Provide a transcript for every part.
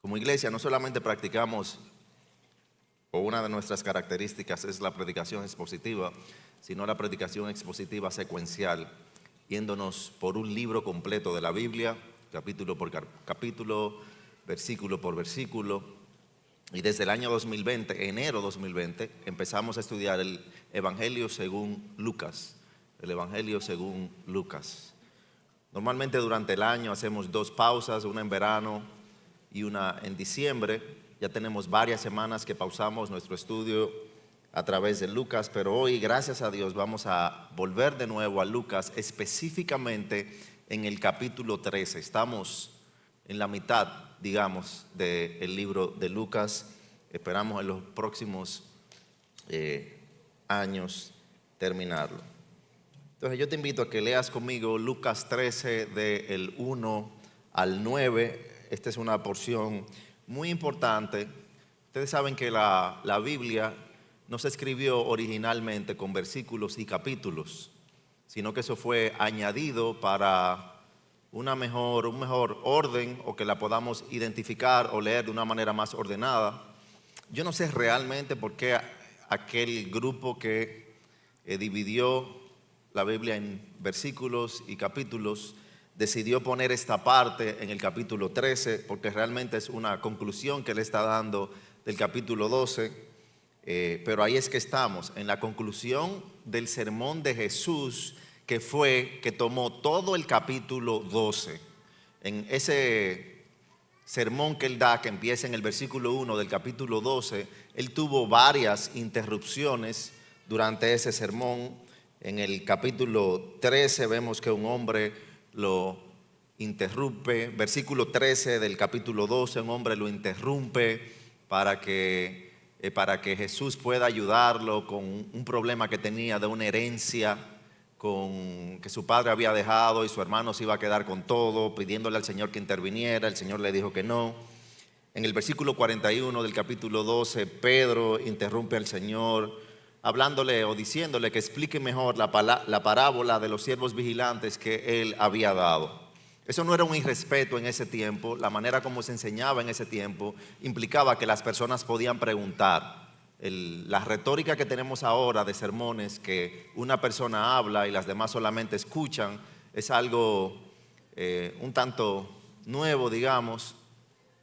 Como iglesia no solamente practicamos, o una de nuestras características es la predicación expositiva, sino la predicación expositiva secuencial, yéndonos por un libro completo de la Biblia, capítulo por capítulo, versículo por versículo. Y desde el año 2020, enero 2020, empezamos a estudiar el Evangelio según Lucas. El Evangelio según Lucas. Normalmente durante el año hacemos 2 pausas, una en verano y una en diciembre. Ya tenemos varias semanas que pausamos nuestro estudio a través de Lucas, pero hoy, gracias a Dios, vamos a volver de nuevo a Lucas, específicamente en el capítulo 13. Estamos en la mitad, digamos, del libro de Lucas. Esperamos en los próximos años terminarlo. Entonces yo te invito a que leas conmigo Lucas 13 del 1 al 9. Esta es una porción muy importante. Ustedes saben que la Biblia no se escribió originalmente con versículos y capítulos, sino que eso fue añadido para un mejor orden, o que la podamos identificar o leer de una manera más ordenada. Yo no sé realmente por qué aquel grupo que dividió la Biblia en versículos y capítulos decidió poner esta parte en el capítulo 13, porque realmente es una conclusión que le está dando del capítulo 12. Pero ahí es que estamos, en la conclusión del sermón de Jesús, que tomó todo el capítulo 12. En ese sermón que él da, que empieza en el versículo 1 del capítulo 12, él tuvo varias interrupciones durante ese sermón. En el capítulo 13 vemos que un hombre lo interrumpe. Versículo 13 del capítulo 12, un hombre lo interrumpe para que Jesús pueda ayudarlo con un problema que tenía de una herencia que su padre había dejado, y su hermano se iba a quedar con todo, pidiéndole al Señor que interviniera. El Señor le dijo que no. En el versículo 41 del capítulo 12, Pedro interrumpe al Señor, hablándole o diciéndole que explique mejor la parábola de los siervos vigilantes que él había dado. Eso no era un irrespeto en ese tiempo. La manera como se enseñaba en ese tiempo implicaba que las personas podían preguntar. La retórica que tenemos ahora de sermones, que una persona habla y las demás solamente escuchan, es algo un tanto nuevo, digamos.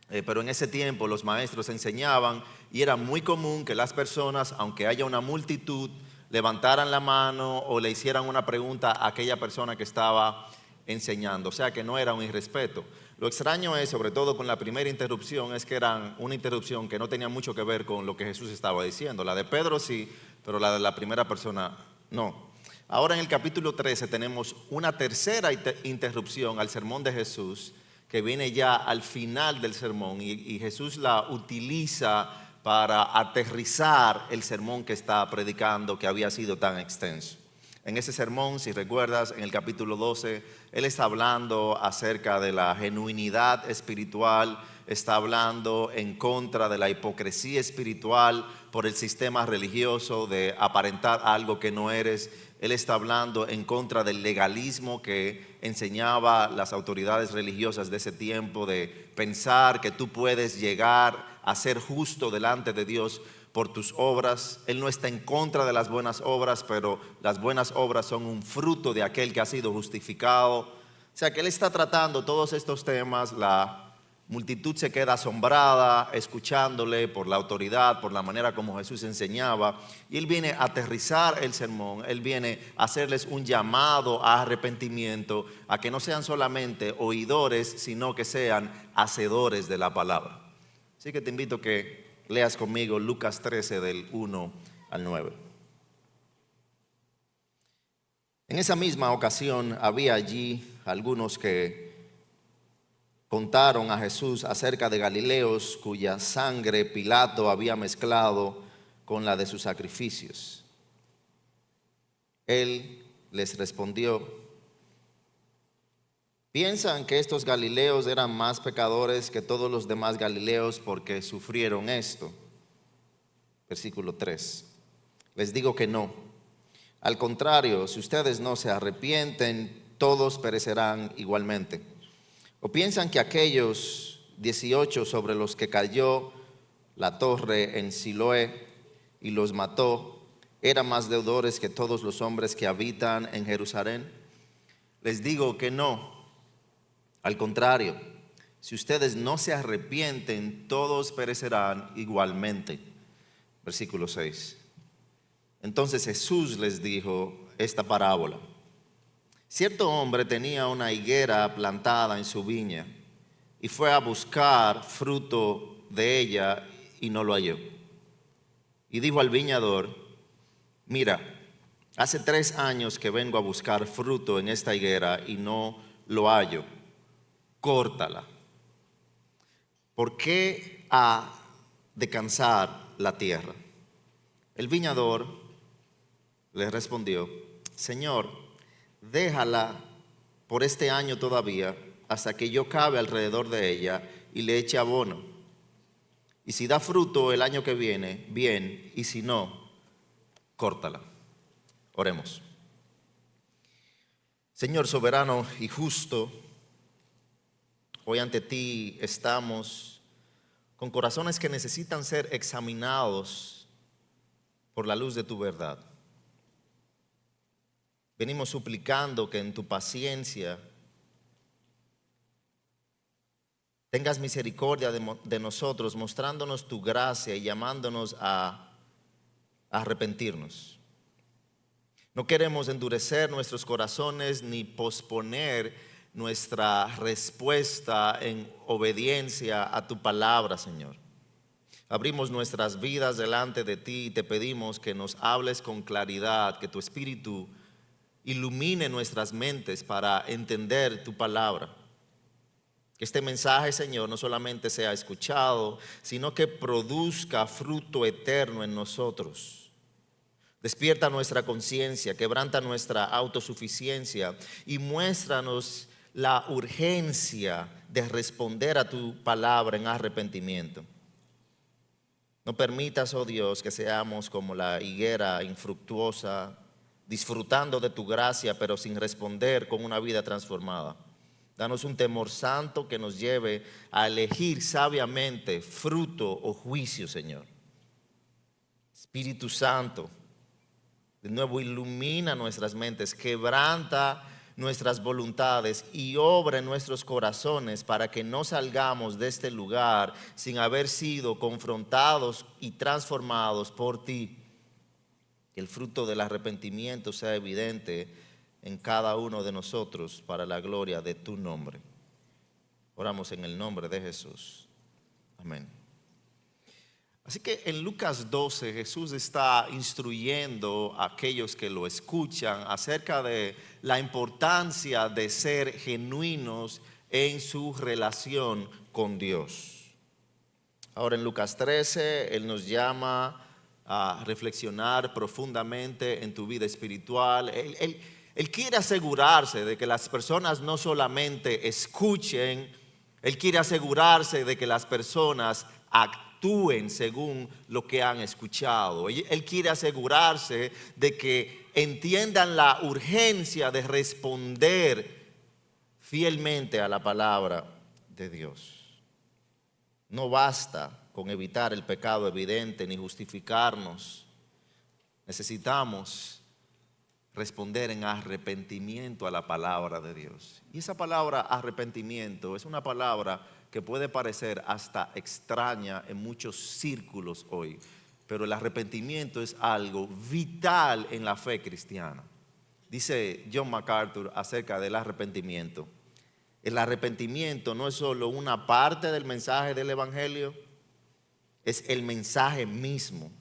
Pero en ese tiempo los maestros enseñaban, y era muy común que las personas, aunque haya una multitud, levantaran la mano o le hicieran una pregunta a aquella persona que estaba enseñando. O sea que no era un irrespeto. Lo extraño es, sobre todo con la primera interrupción, es que era una interrupción que no tenía mucho que ver con lo que Jesús estaba diciendo. La de Pedro sí, pero la de la primera persona no. Ahora en el capítulo 13 tenemos una tercera interrupción al sermón de Jesús, que viene ya al final del sermón, y Jesús la utiliza para aterrizar el sermón que está predicando, que había sido tan extenso. En ese sermón, si recuerdas, en el capítulo 12, él está hablando acerca de la genuinidad espiritual, está hablando en contra de la hipocresía espiritual por el sistema religioso de aparentar algo que no eres. Él está hablando en contra del legalismo que enseñaba las autoridades religiosas de ese tiempo, de pensar que tú puedes llegar a ser justo delante de Dios por tus obras. Él no está en contra de las buenas obras, pero las buenas obras son un fruto de aquel que ha sido justificado. O sea que él está tratando todos estos temas. La multitud se queda asombrada escuchándole por la autoridad, por la manera como Jesús enseñaba, y él viene a aterrizar el sermón. Él viene a hacerles un llamado a arrepentimiento, a que no sean solamente oidores, sino que sean hacedores de la palabra. Así que te invito a que leas conmigo Lucas 13 del 1 al 9. En esa misma ocasión había allí algunos que contaron a Jesús acerca de galileos cuya sangre Pilato había mezclado con la de sus sacrificios. Él les respondió: ¿piensan que estos galileos eran más pecadores que todos los demás galileos porque sufrieron esto? Versículo 3. Les digo que no. Al contrario, si ustedes no se arrepienten, todos perecerán igualmente. ¿O piensan que aquellos 18 sobre los que cayó la torre en Siloé y los mató, eran más deudores que todos los hombres que habitan en Jerusalén? Les digo que no. Al contrario, si ustedes no se arrepienten, todos perecerán igualmente. Versículo 6. Entonces Jesús les dijo esta parábola. Cierto hombre tenía una higuera plantada en su viña y fue a buscar fruto de ella y no lo halló. Y dijo al viñador: mira, hace 3 años que vengo a buscar fruto en esta higuera y no lo hallo. Córtala. ¿Por qué ha de cansar la tierra? El viñador le respondió: Señor, déjala por este año todavía, hasta que yo cabe alrededor de ella y le eche abono. Y si da fruto el año que viene, bien, y si no, córtala. Oremos. Señor soberano y justo, hoy ante ti estamos con corazones que necesitan ser examinados por la luz de tu verdad. Venimos suplicando que en tu paciencia tengas misericordia de nosotros, mostrándonos tu gracia y llamándonos a arrepentirnos. No queremos endurecer nuestros corazones ni posponer nuestra respuesta en obediencia a tu palabra, Señor. Abrimos nuestras vidas delante de ti y te pedimos que nos hables con claridad, que tu Espíritu ilumine nuestras mentes para entender tu palabra. Que este mensaje, Señor, no solamente sea escuchado, sino que produzca fruto eterno en nosotros. Despierta nuestra conciencia, quebranta nuestra autosuficiencia y muéstranos la urgencia de responder a tu palabra en arrepentimiento. No permitas, oh Dios, que seamos como la higuera infructuosa, disfrutando de tu gracia, pero sin responder con una vida transformada. Danos un temor santo que nos lleve a elegir sabiamente fruto o juicio, Señor. Espíritu Santo, de nuevo ilumina nuestras mentes, quebranta nuestras voluntades y obra en nuestros corazones para que no salgamos de este lugar sin haber sido confrontados y transformados por ti. Que el fruto del arrepentimiento sea evidente en cada uno de nosotros para la gloria de tu nombre. Oramos en el nombre de Jesús. Amén. Así que en Lucas 12 Jesús está instruyendo a aquellos que lo escuchan acerca de la importancia de ser genuinos en su relación con Dios. Ahora en Lucas 13 Él nos llama a reflexionar profundamente en tu vida espiritual. Él quiere asegurarse de que las personas no solamente escuchen, Él quiere asegurarse de que las personas actúen según lo que han escuchado. Él quiere asegurarse de que entiendan la urgencia de responder fielmente a la palabra de Dios. No basta con evitar el pecado evidente ni justificarnos. Necesitamos responder en arrepentimiento a la palabra de Dios. Y esa palabra arrepentimiento es una palabra que puede parecer hasta extraña en muchos círculos hoy, pero el arrepentimiento es algo vital en la fe cristiana. Dice John MacArthur acerca del arrepentimiento: el arrepentimiento no es solo una parte del mensaje del Evangelio, es el mensaje mismo.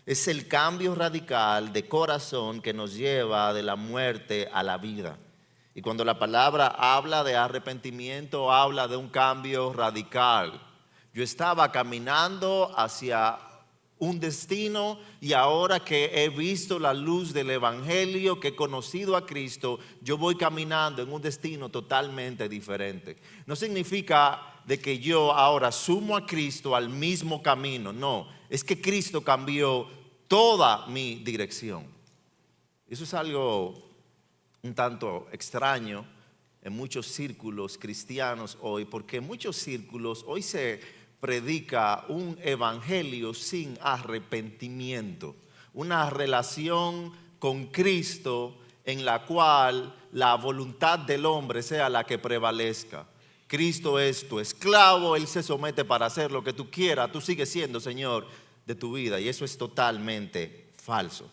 Es el cambio radical de corazón que nos lleva de la muerte a la vida. Y cuando la palabra habla de arrepentimiento, habla de un cambio radical. Yo estaba caminando hacia un destino y ahora que he visto la luz del Evangelio, que he conocido a Cristo, yo voy caminando en un destino totalmente diferente. No significa de que yo ahora sumo a Cristo al mismo camino, no, es que Cristo cambió toda mi dirección. Eso es algo un tanto extraño, en muchos círculos cristianos hoy, porque en muchos círculos hoy se predica un evangelio sin arrepentimiento, una relación con Cristo en la cual la voluntad del hombre sea la que prevalezca. Cristo es tu esclavo, Él se somete para hacer lo que tú quieras, tú sigues siendo Señor de tu vida, y eso es totalmente falso.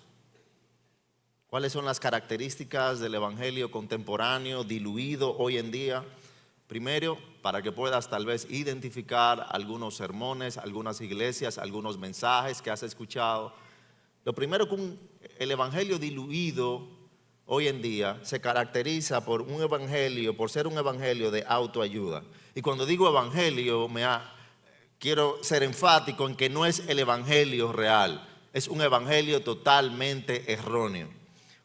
¿Cuáles son las características del evangelio contemporáneo, diluido hoy en día? Primero, para que puedas tal vez identificar algunos sermones, algunas iglesias, algunos mensajes que has escuchado. Lo primero, el evangelio diluido hoy en día se caracteriza por un evangelio, por ser un evangelio de autoayuda. Y cuando digo evangelio, quiero ser enfático en que no es el evangelio real, es un evangelio totalmente erróneo.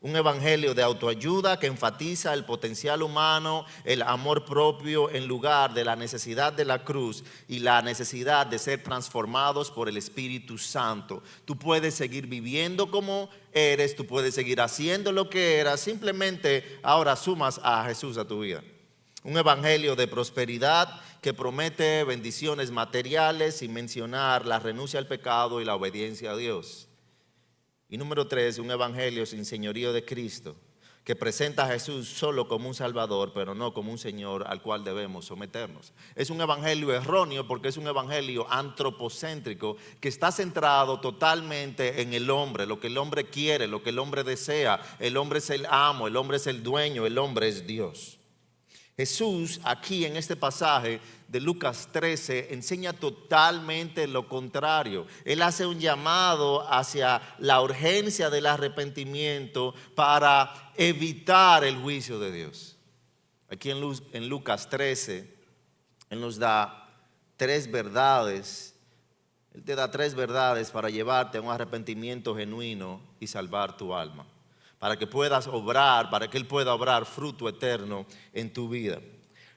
Un evangelio de autoayuda que enfatiza el potencial humano, el amor propio en lugar de la necesidad de la cruz y la necesidad de ser transformados por el Espíritu Santo. Tú puedes seguir viviendo como eres, tú puedes seguir haciendo lo que eras, simplemente ahora sumas a Jesús a tu vida. Un evangelio de prosperidad que promete bendiciones materiales sin mencionar la renuncia al pecado y la obediencia a Dios. Y número 3, un evangelio sin señorío de Cristo, que presenta a Jesús solo como un Salvador, pero no como un Señor al cual debemos someternos. Es un evangelio erróneo porque es un evangelio antropocéntrico que está centrado totalmente en el hombre, lo que el hombre quiere, lo que el hombre desea. El hombre es el amo, el hombre es el dueño, el hombre es Dios. Jesús aquí en este pasaje de Lucas 13 enseña totalmente lo contrario. Él hace un llamado hacia la urgencia del arrepentimiento para evitar el juicio de Dios. Aquí en Lucas 13, Él nos da 3 verdades. Él te da 3 verdades para llevarte a un arrepentimiento genuino y salvar tu alma, para que puedas obrar, para que Él pueda obrar fruto eterno en tu vida.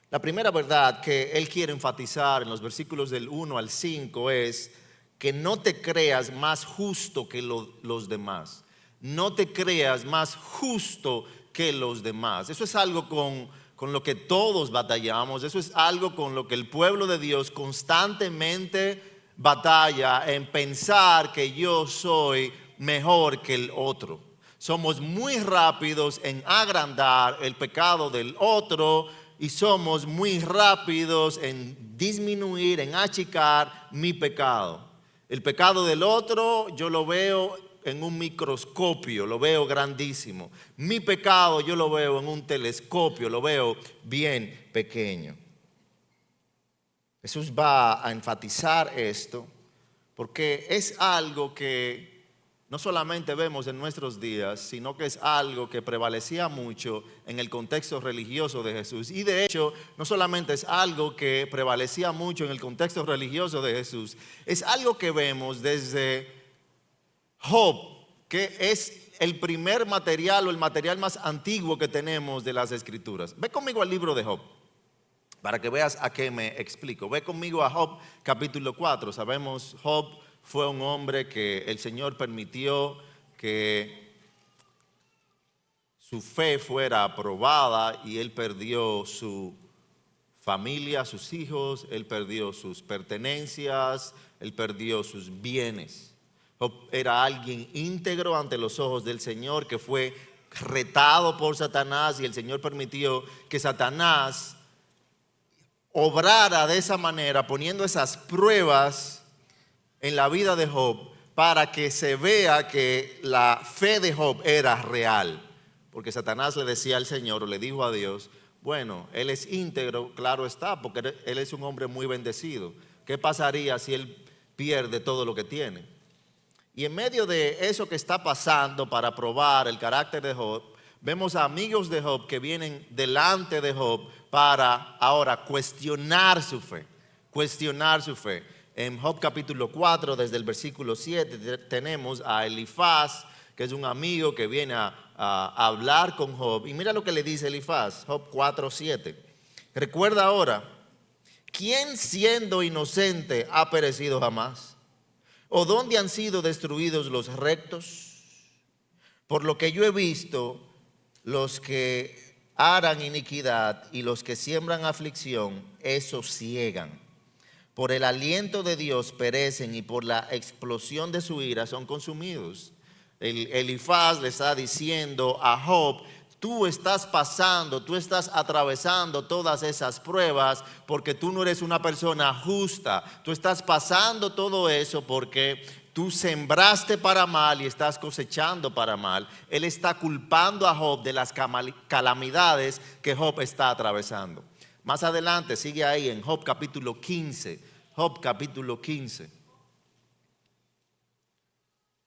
La primera verdad que Él quiere enfatizar en los versículos del 1 al 5 es que no te creas más justo que los demás. No te creas más justo que los demás. Eso es algo con lo que todos batallamos. Eso es algo con lo que el pueblo de Dios constantemente batalla, en pensar que yo soy mejor que el otro. Somos muy rápidos en agrandar el pecado del otro y somos muy rápidos en disminuir, en achicar mi pecado. El pecado del otro yo lo veo en un microscopio, lo veo grandísimo. Mi pecado yo lo veo en un telescopio, lo veo bien pequeño. Jesús va a enfatizar esto porque es algo que no solamente vemos en nuestros días, sino que es algo que prevalecía mucho en el contexto religioso de Jesús. Y de hecho, no solamente es algo que prevalecía mucho en el contexto religioso de Jesús, es algo que vemos desde Job, que es el primer material o el material más antiguo que tenemos de las Escrituras. Ve conmigo al libro de Job, para que veas a qué me explico. Ve conmigo a Job capítulo 4. Sabemos, Job fue un hombre que el Señor permitió que su fe fuera aprobada y él perdió su familia, sus hijos, él perdió sus pertenencias, él perdió sus bienes. Job era alguien íntegro ante los ojos del Señor, que fue retado por Satanás y el Señor permitió que Satanás obrara de esa manera, poniendo esas pruebas en la vida de Job para que se vea que la fe de Job era real. Porque Satanás le decía al Señor, o le dijo a Dios, bueno, él es íntegro, claro está, porque él es un hombre muy bendecido. ¿Qué pasaría si él pierde todo lo que tiene? Y en medio de eso que está pasando para probar el carácter de Job, vemos a amigos de Job que vienen delante de Job para ahora cuestionar su fe. Cuestionar su fe. En Job capítulo 4, desde el versículo 7, tenemos a Elifaz, que es un amigo que viene a hablar con Job. Y mira lo que le dice Elifaz, Job 4, 7. Recuerda ahora, ¿quién siendo inocente ha perecido jamás? ¿O dónde han sido destruidos los rectos? Por lo que yo he visto, los que aran iniquidad, y los que siembran aflicción, esos ciegan. Por el aliento de Dios perecen, y por la explosión de su ira son consumidos. Elifaz le está diciendo a Job: tú estás pasando, tú estás atravesando todas esas pruebas porque tú no eres una persona justa. Tú estás pasando todo eso porque tú sembraste para mal y estás cosechando para mal. Él está culpando a Job de las calamidades que Job está atravesando. Más adelante, sigue ahí en Job capítulo 15. Job capítulo 15.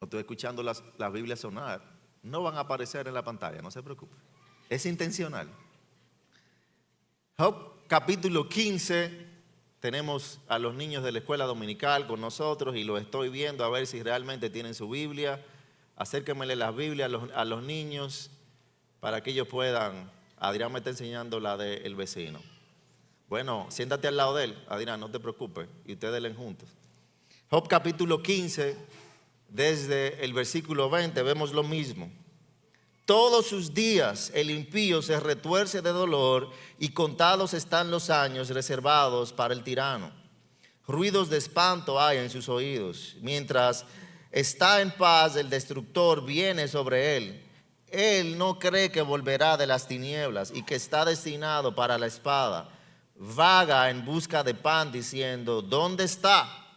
Estoy escuchando las Biblias sonar. No van a aparecer en la pantalla, no se preocupe. Es intencional. Job capítulo 15. Tenemos a los niños de la escuela dominical con nosotros y lo estoy viendo a ver si realmente tienen su Biblia. Acérquenmele las Biblias a los niños para que ellos puedan. Adrián me está enseñando la del vecino. Bueno, siéntate al lado de él, Adrián, no te preocupes, y ustedes leen juntos. Job capítulo 15, desde el versículo 20, vemos lo mismo. Todos sus días el impío se retuerce de dolor, y contados están los años reservados para el tirano. Ruidos de espanto hay en sus oídos. Mientras está en paz, el destructor viene sobre él. Él no cree que volverá de las tinieblas y que está destinado para la espada. Vaga en busca de pan diciendo: ¿dónde está?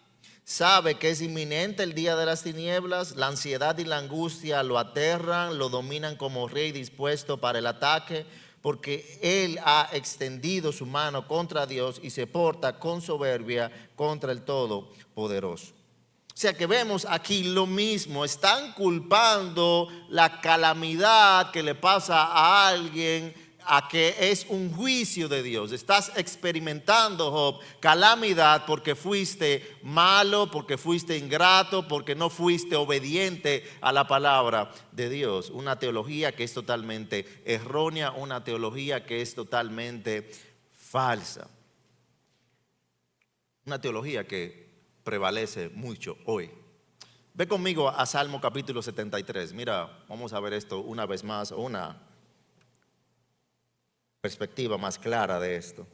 Sabe que es inminente el día de las tinieblas. La ansiedad y la angustia lo aterran, lo dominan como rey dispuesto para el ataque, porque él ha extendido su mano contra Dios y se porta con soberbia contra el Todopoderoso. O sea que vemos aquí lo mismo. Están culpando la calamidad que le pasa a alguien a que es un juicio de Dios. Estás experimentando, Job, calamidad porque fuiste malo, porque fuiste ingrato, porque no fuiste obediente a la palabra de Dios. Una teología que es totalmente errónea, una teología que es totalmente falsa. Una teología que prevalece mucho hoy. Ve conmigo a Salmo capítulo 73. Mira, vamos a ver esto una vez más, una perspectiva más clara de esto.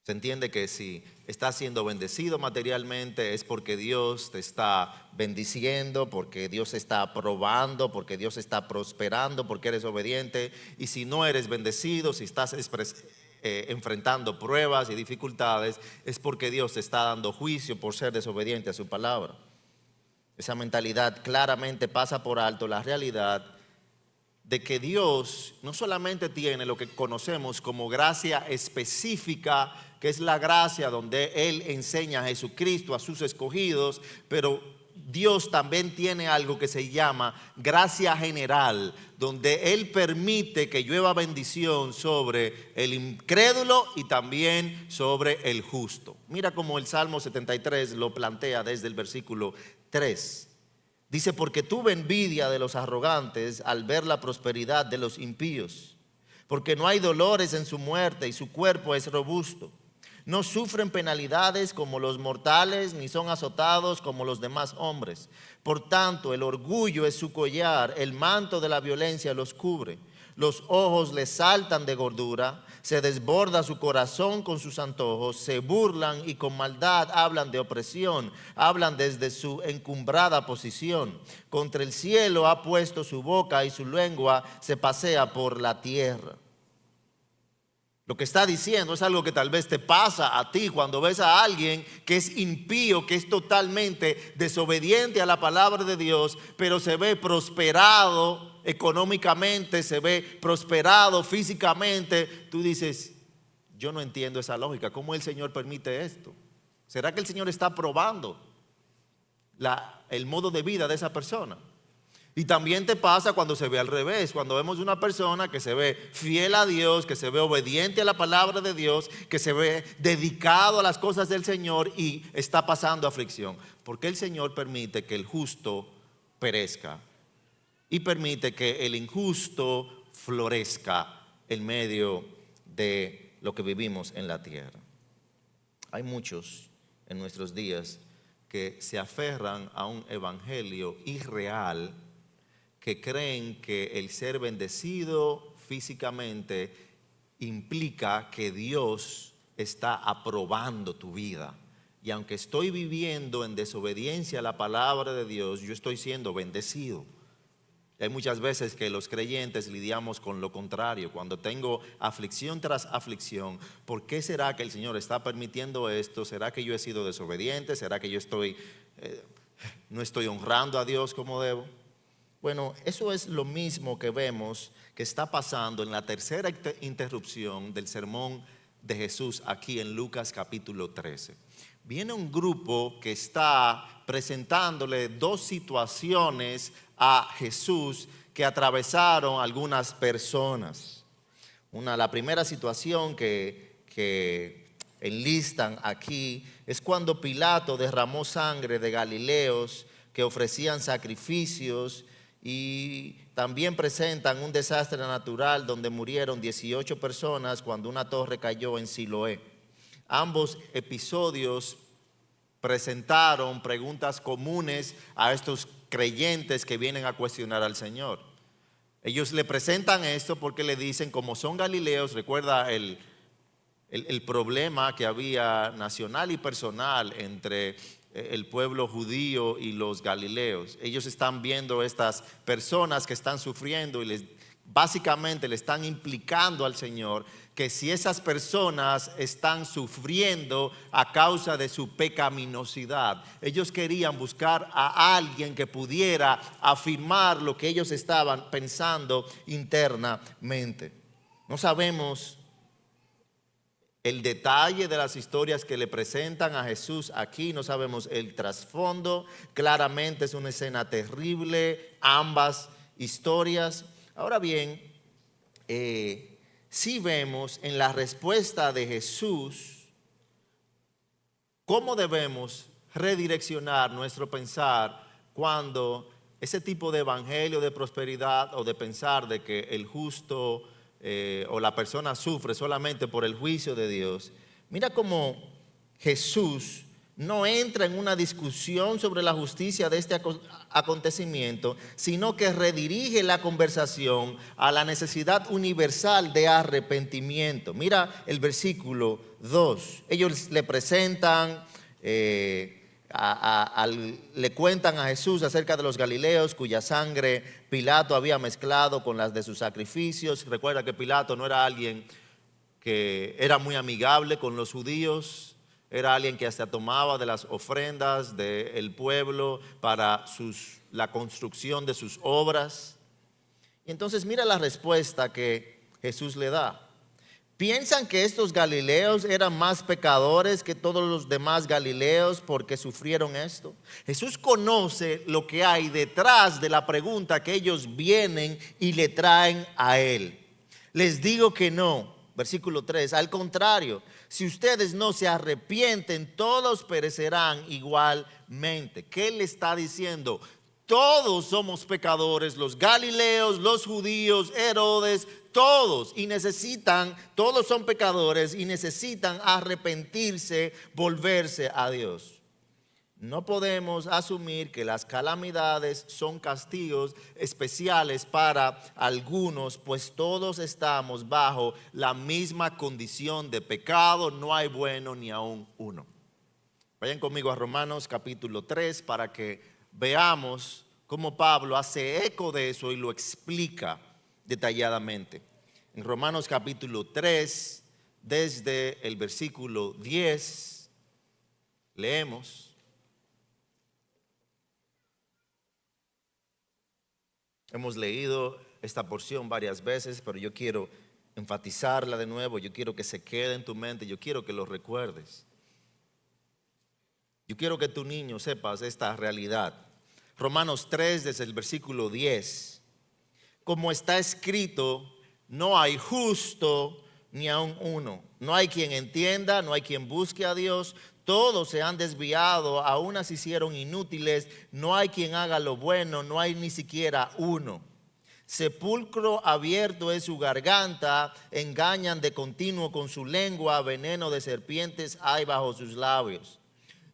Se entiende que si estás siendo bendecido materialmente es porque Dios te está bendiciendo, porque Dios está aprobando, porque Dios está prosperando, porque eres obediente. Y si no eres bendecido, si estás enfrentando pruebas y dificultades, es porque Dios te está dando juicio por ser desobediente a su palabra. Esa mentalidad claramente pasa por alto la realidad de que Dios no solamente tiene lo que conocemos como gracia específica, que es la gracia donde Él enseña a Jesucristo a sus escogidos, pero Dios también tiene algo que se llama gracia general, donde Él permite que llueva bendición sobre el incrédulo y también sobre el justo. Mira cómo el Salmo 73 lo plantea desde el versículo 3. Dice: porque tuve envidia de los arrogantes al ver la prosperidad de los impíos, porque no hay dolores en su muerte y su cuerpo es robusto. No sufren penalidades como los mortales, ni son azotados como los demás hombres. Por tanto, el orgullo es su collar, el manto de la violencia los cubre. Los ojos les saltan de gordura, se desborda su corazón con sus antojos, se burlan y con maldad hablan de opresión, hablan desde su encumbrada posición. Contra el cielo ha puesto su boca y su lengua se pasea por la tierra. Lo que está diciendo es algo que tal vez te pasa a ti cuando ves a alguien que es impío, que es totalmente desobediente a la palabra de Dios, pero se ve prosperado económicamente, se ve prosperado físicamente. Tú dices: yo no entiendo esa lógica. ¿Cómo el Señor permite esto? ¿Será que el Señor está probando el modo de vida de esa persona? Y también te pasa cuando se ve al revés, cuando vemos una persona que se ve fiel a Dios, que se ve obediente a la palabra de Dios, que se ve dedicado a las cosas del Señor y está pasando aflicción. Porque el Señor permite que el justo perezca y permite que el injusto florezca en medio de lo que vivimos en la tierra. Hay muchos en nuestros días que se aferran a un evangelio irreal, que creen que el ser bendecido físicamente implica que Dios está aprobando tu vida. Y aunque estoy viviendo en desobediencia a la palabra de Dios, yo estoy siendo bendecido. Hay muchas veces que los creyentes lidiamos con lo contrario. Cuando tengo aflicción tras aflicción, ¿por qué será que el Señor está permitiendo esto? ¿Será que yo he sido desobediente? ¿Será que yo no estoy honrando a Dios como debo? Bueno, eso es lo mismo que vemos que está pasando en la tercera interrupción del sermón de Jesús aquí en Lucas capítulo 13. Viene un grupo que está presentándole dos situaciones a Jesús que atravesaron algunas personas. La primera situación que enlistan aquí es cuando Pilato derramó sangre de galileos que ofrecían sacrificios, y también presentan un desastre natural donde murieron 18 personas cuando una torre cayó en Siloé. Ambos episodios presentaron preguntas comunes a estos creyentes que vienen a cuestionar al Señor. Ellos le presentan esto porque le dicen, como son galileos, recuerda el problema que había nacional y personal entre el pueblo judío y los galileos. Ellos están viendo estas personas que están sufriendo y básicamente le están implicando al Señor que si esas personas están sufriendo a causa de su pecaminosidad, ellos querían buscar a alguien que pudiera afirmar lo que ellos estaban pensando internamente. No sabemos el detalle de las historias que le presentan a Jesús aquí, no sabemos el trasfondo. Claramente es una escena terrible, ambas historias. Ahora bien, sí vemos en la respuesta de Jesús cómo debemos redireccionar nuestro pensar cuando ese tipo de evangelio de prosperidad o de pensar de que el justo o la persona sufre solamente por el juicio de Dios. Mira cómo Jesús no entra en una discusión sobre la justicia de este acontecimiento, sino que redirige la conversación a la necesidad universal de arrepentimiento. Mira el versículo 2. Ellos le presentan, le cuentan a Jesús acerca de los galileos cuya sangre Pilato había mezclado con las de sus sacrificios. Recuerda que Pilato no era alguien que era muy amigable con los judíos, era alguien que hasta tomaba de las ofrendas del pueblo para la construcción de sus obras. Y entonces mira la respuesta que Jesús le da. ¿Piensan que estos galileos eran más pecadores que todos los demás galileos porque sufrieron esto? Jesús conoce lo que hay detrás de la pregunta que ellos vienen y le traen a él. Les digo que no. Versículo 3, al contrario, si ustedes no se arrepienten, todos perecerán igualmente. ¿Qué le está diciendo? Todos somos pecadores, los galileos, los judíos, Herodes, todos todos son pecadores y necesitan arrepentirse, volverse a Dios. No podemos asumir que las calamidades son castigos especiales para algunos, pues todos estamos bajo la misma condición de pecado, no hay bueno ni aún uno. Vayan conmigo a Romanos capítulo 3 para que veamos cómo Pablo hace eco de eso y lo explica detalladamente. En Romanos capítulo 3, desde el versículo 10, leemos. Hemos leído esta porción varias veces, pero yo quiero enfatizarla de nuevo, yo quiero que se quede en tu mente, yo quiero que lo recuerdes. Yo quiero que tu niño sepas esta realidad. Romanos 3, desde el versículo 10. Como está escrito, no hay justo ni aun uno. No hay quien entienda, no hay quien busque a Dios. Todos se han desviado, a unas se hicieron inútiles. No hay quien haga lo bueno, no hay ni siquiera uno. Sepulcro abierto es su garganta, engañan de continuo con su lengua, veneno de serpientes hay bajo sus labios.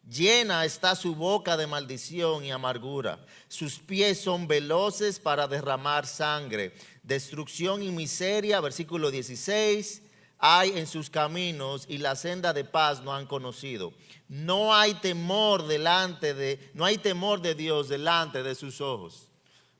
Llena está su boca de maldición y amargura. Sus pies son veloces para derramar sangre. Destrucción y miseria, versículo 16, hay en sus caminos y la senda de paz no han conocido. No hay temor de Dios delante de sus ojos.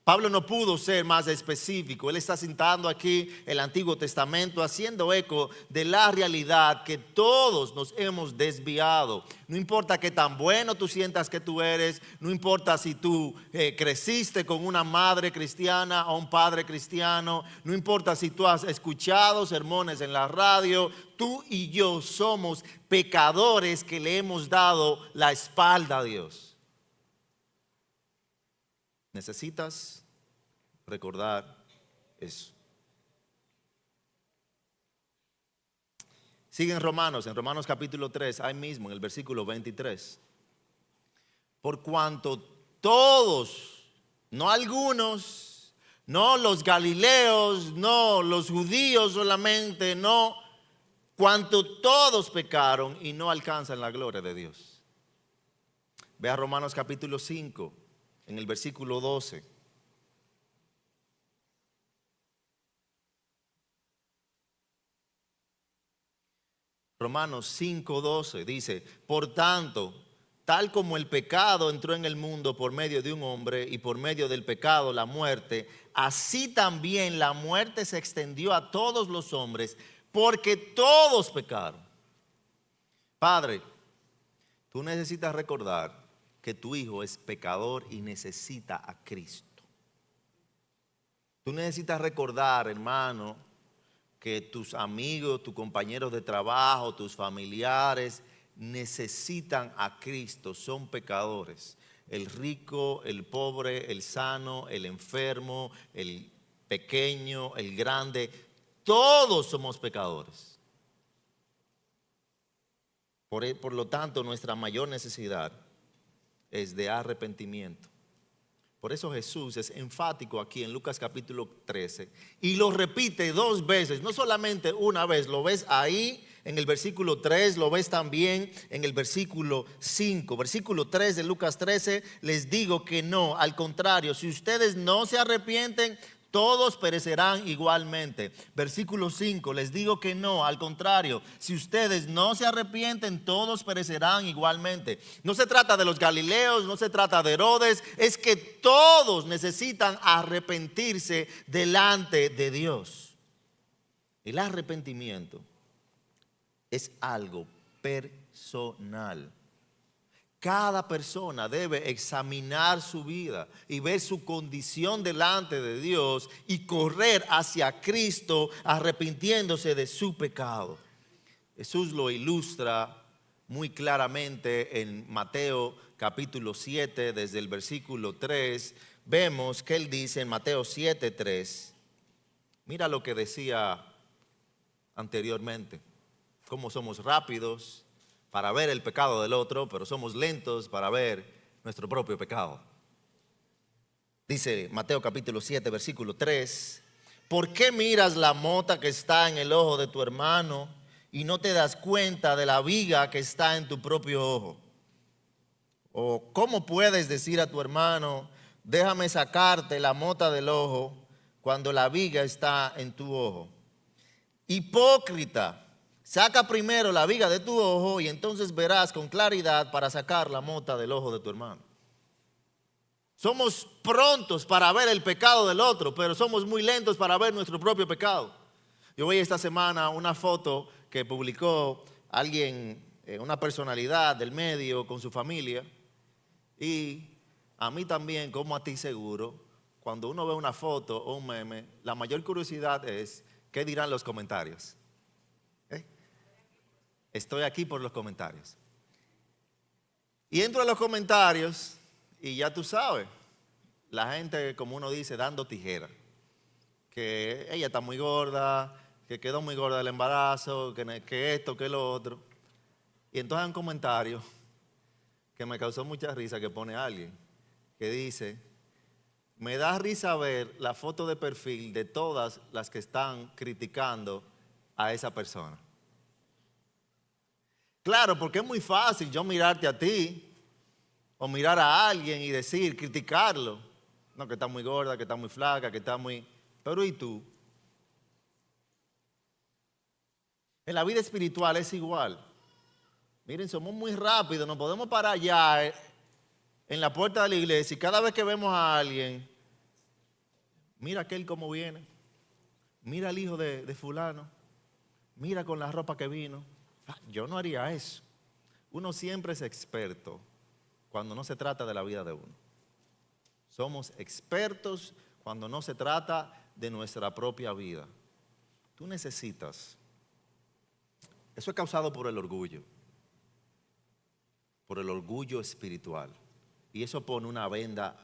Pablo no pudo ser más específico. Él está citando aquí el Antiguo Testamento, haciendo eco de la realidad que todos nos hemos desviado. No importa qué tan bueno tú sientas que tú eres, no importa si tú creciste con una madre cristiana o un padre cristiano, no importa si tú has escuchado sermones en la radio, tú y yo somos pecadores que le hemos dado la espalda a Dios. Necesitas recordar eso. Sigue en Romanos capítulo 3, ahí mismo en el versículo 23. Por cuanto todos, no algunos, no los galileos, no los judíos solamente, no, cuanto todos pecaron y no alcanzan la gloria de Dios. Ve a Romanos capítulo 5. En el versículo 12. Romanos 5:12 dice: por tanto, tal como el pecado entró en el mundo por medio de un hombre y por medio del pecado la muerte, así también la muerte se extendió a todos los hombres porque todos pecaron. Padre, tú necesitas recordar que tu hijo es pecador y necesita a Cristo. Tú necesitas recordar, hermano, que tus amigos, tus compañeros de trabajo, tus familiares necesitan a Cristo, son pecadores. El rico, el pobre, el sano, el enfermo, el pequeño, el grande, todos somos pecadores. Por lo tanto, nuestra mayor necesidad es de arrepentimiento. Por eso Jesús es enfático aquí en Lucas capítulo 13 y lo repite 2 veces, no solamente una vez. Lo ves ahí en el versículo 3, lo ves también en el versículo 5. Versículo 3 de Lucas 13: les digo que no, al contrario, si ustedes no se arrepienten, todos perecerán igualmente. Versículo 5, les digo que no, al contrario, si ustedes no se arrepienten, todos perecerán igualmente. No se trata de los galileos, no se trata de Herodes, es que todos necesitan arrepentirse delante de Dios. El arrepentimiento es algo personal. Cada persona debe examinar su vida y ver su condición delante de Dios y correr hacia Cristo arrepintiéndose de su pecado. Jesús lo ilustra muy claramente en Mateo capítulo 7, desde el versículo 3. Vemos que él dice en Mateo 7:3, mira lo que decía anteriormente, cómo somos rápidos para ver el pecado del otro, pero somos lentos para ver nuestro propio pecado. Dice Mateo capítulo 7, versículo 3, ¿por qué miras la mota que está en el ojo de tu hermano y no te das cuenta de la viga que está en tu propio ojo? ¿O cómo puedes decir a tu hermano, déjame sacarte la mota del ojo, cuando la viga está en tu ojo? Hipócrita, saca primero la viga de tu ojo y entonces verás con claridad para sacar la mota del ojo de tu hermano. Somos prontos para ver el pecado del otro, pero somos muy lentos para ver nuestro propio pecado. Yo vi esta semana una foto que publicó alguien, una personalidad del medio con su familia, y a mí también, como a ti seguro, cuando uno ve una foto o un meme, la mayor curiosidad es ¿qué dirán los comentarios? Estoy aquí por los comentarios. Y entro a los comentarios y ya tú sabes, la gente, como uno dice, dando tijera. Que ella está muy gorda, que quedó muy gorda del embarazo, que esto, que lo otro. Y entonces hay un comentario que me causó mucha risa que pone alguien que dice: me da risa ver la foto de perfil de todas las que están criticando a esa persona. Claro, porque es muy fácil yo mirarte a ti o mirar a alguien y decir, criticarlo. No, que está muy gorda, que está muy flaca, que está muy... Pero ¿y tú? En la vida espiritual es igual. Miren, somos muy rápidos, nos podemos parar allá en la puerta de la iglesia y cada vez que vemos a alguien, mira aquel cómo viene, mira al hijo de fulano, mira con la ropa que vino. Yo no haría eso. Uno siempre es experto cuando no se trata de la vida de uno. Somos expertos cuando no se trata de nuestra propia vida. Tú necesitas. Eso es causado por el orgullo espiritual. Y eso pone una venda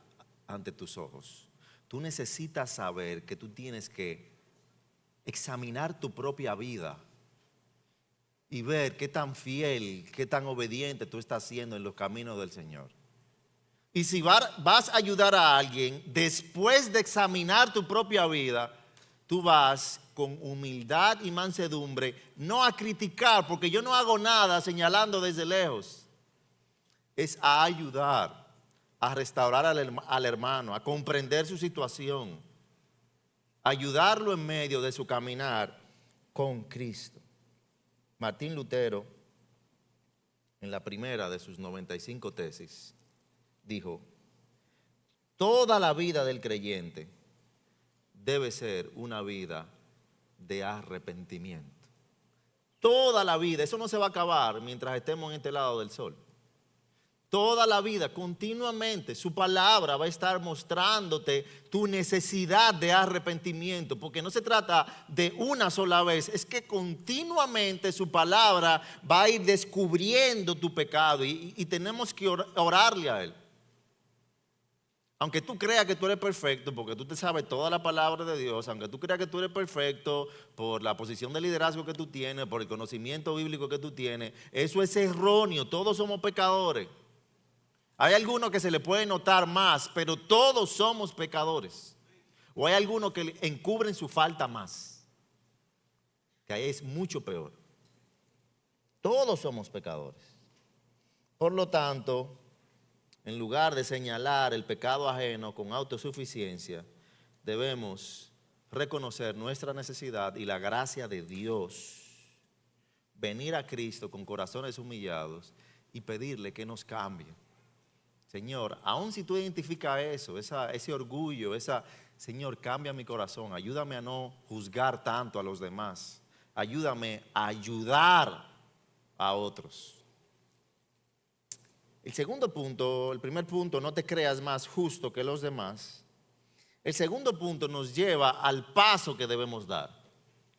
ante tus ojos. Tú necesitas saber que tú tienes que examinar tu propia vida y ver qué tan fiel, qué tan obediente tú estás siendo en los caminos del Señor. Y si vas a ayudar a alguien, después de examinar tu propia vida, tú vas con humildad y mansedumbre, no a criticar, porque yo no hago nada señalando desde lejos. Es a ayudar, a restaurar al hermano, a comprender su situación, ayudarlo en medio de su caminar con Cristo. Martín Lutero, en la primera de sus 95 tesis, dijo: toda la vida del creyente debe ser una vida de arrepentimiento. Toda la vida, eso no se va a acabar mientras estemos en este lado del sol. Toda la vida, continuamente, su palabra va a estar mostrándote tu necesidad de arrepentimiento, porque no se trata de una sola vez, es que continuamente su palabra va a ir descubriendo tu pecado y tenemos que orarle a Él. Aunque tú creas que tú eres perfecto, porque tú te sabes toda la palabra de Dios, aunque tú creas que tú eres perfecto por la posición de liderazgo que tú tienes, por el conocimiento bíblico que tú tienes, eso es erróneo, todos somos pecadores. Hay algunos que se le puede notar más, pero todos somos pecadores. O hay algunos que encubren su falta más, que ahí es mucho peor. Todos somos pecadores. Por lo tanto, en lugar de señalar el pecado ajeno con autosuficiencia, debemos reconocer nuestra necesidad y la gracia de Dios. Venir a Cristo con corazones humillados y pedirle que nos cambie. Señor, aun si tú identificas eso, ese orgullo, Señor, cambia mi corazón, ayúdame a no juzgar tanto a los demás, ayúdame a ayudar a otros. El segundo punto, el primer punto, no te creas más justo que los demás. El segundo punto nos lleva al paso que debemos dar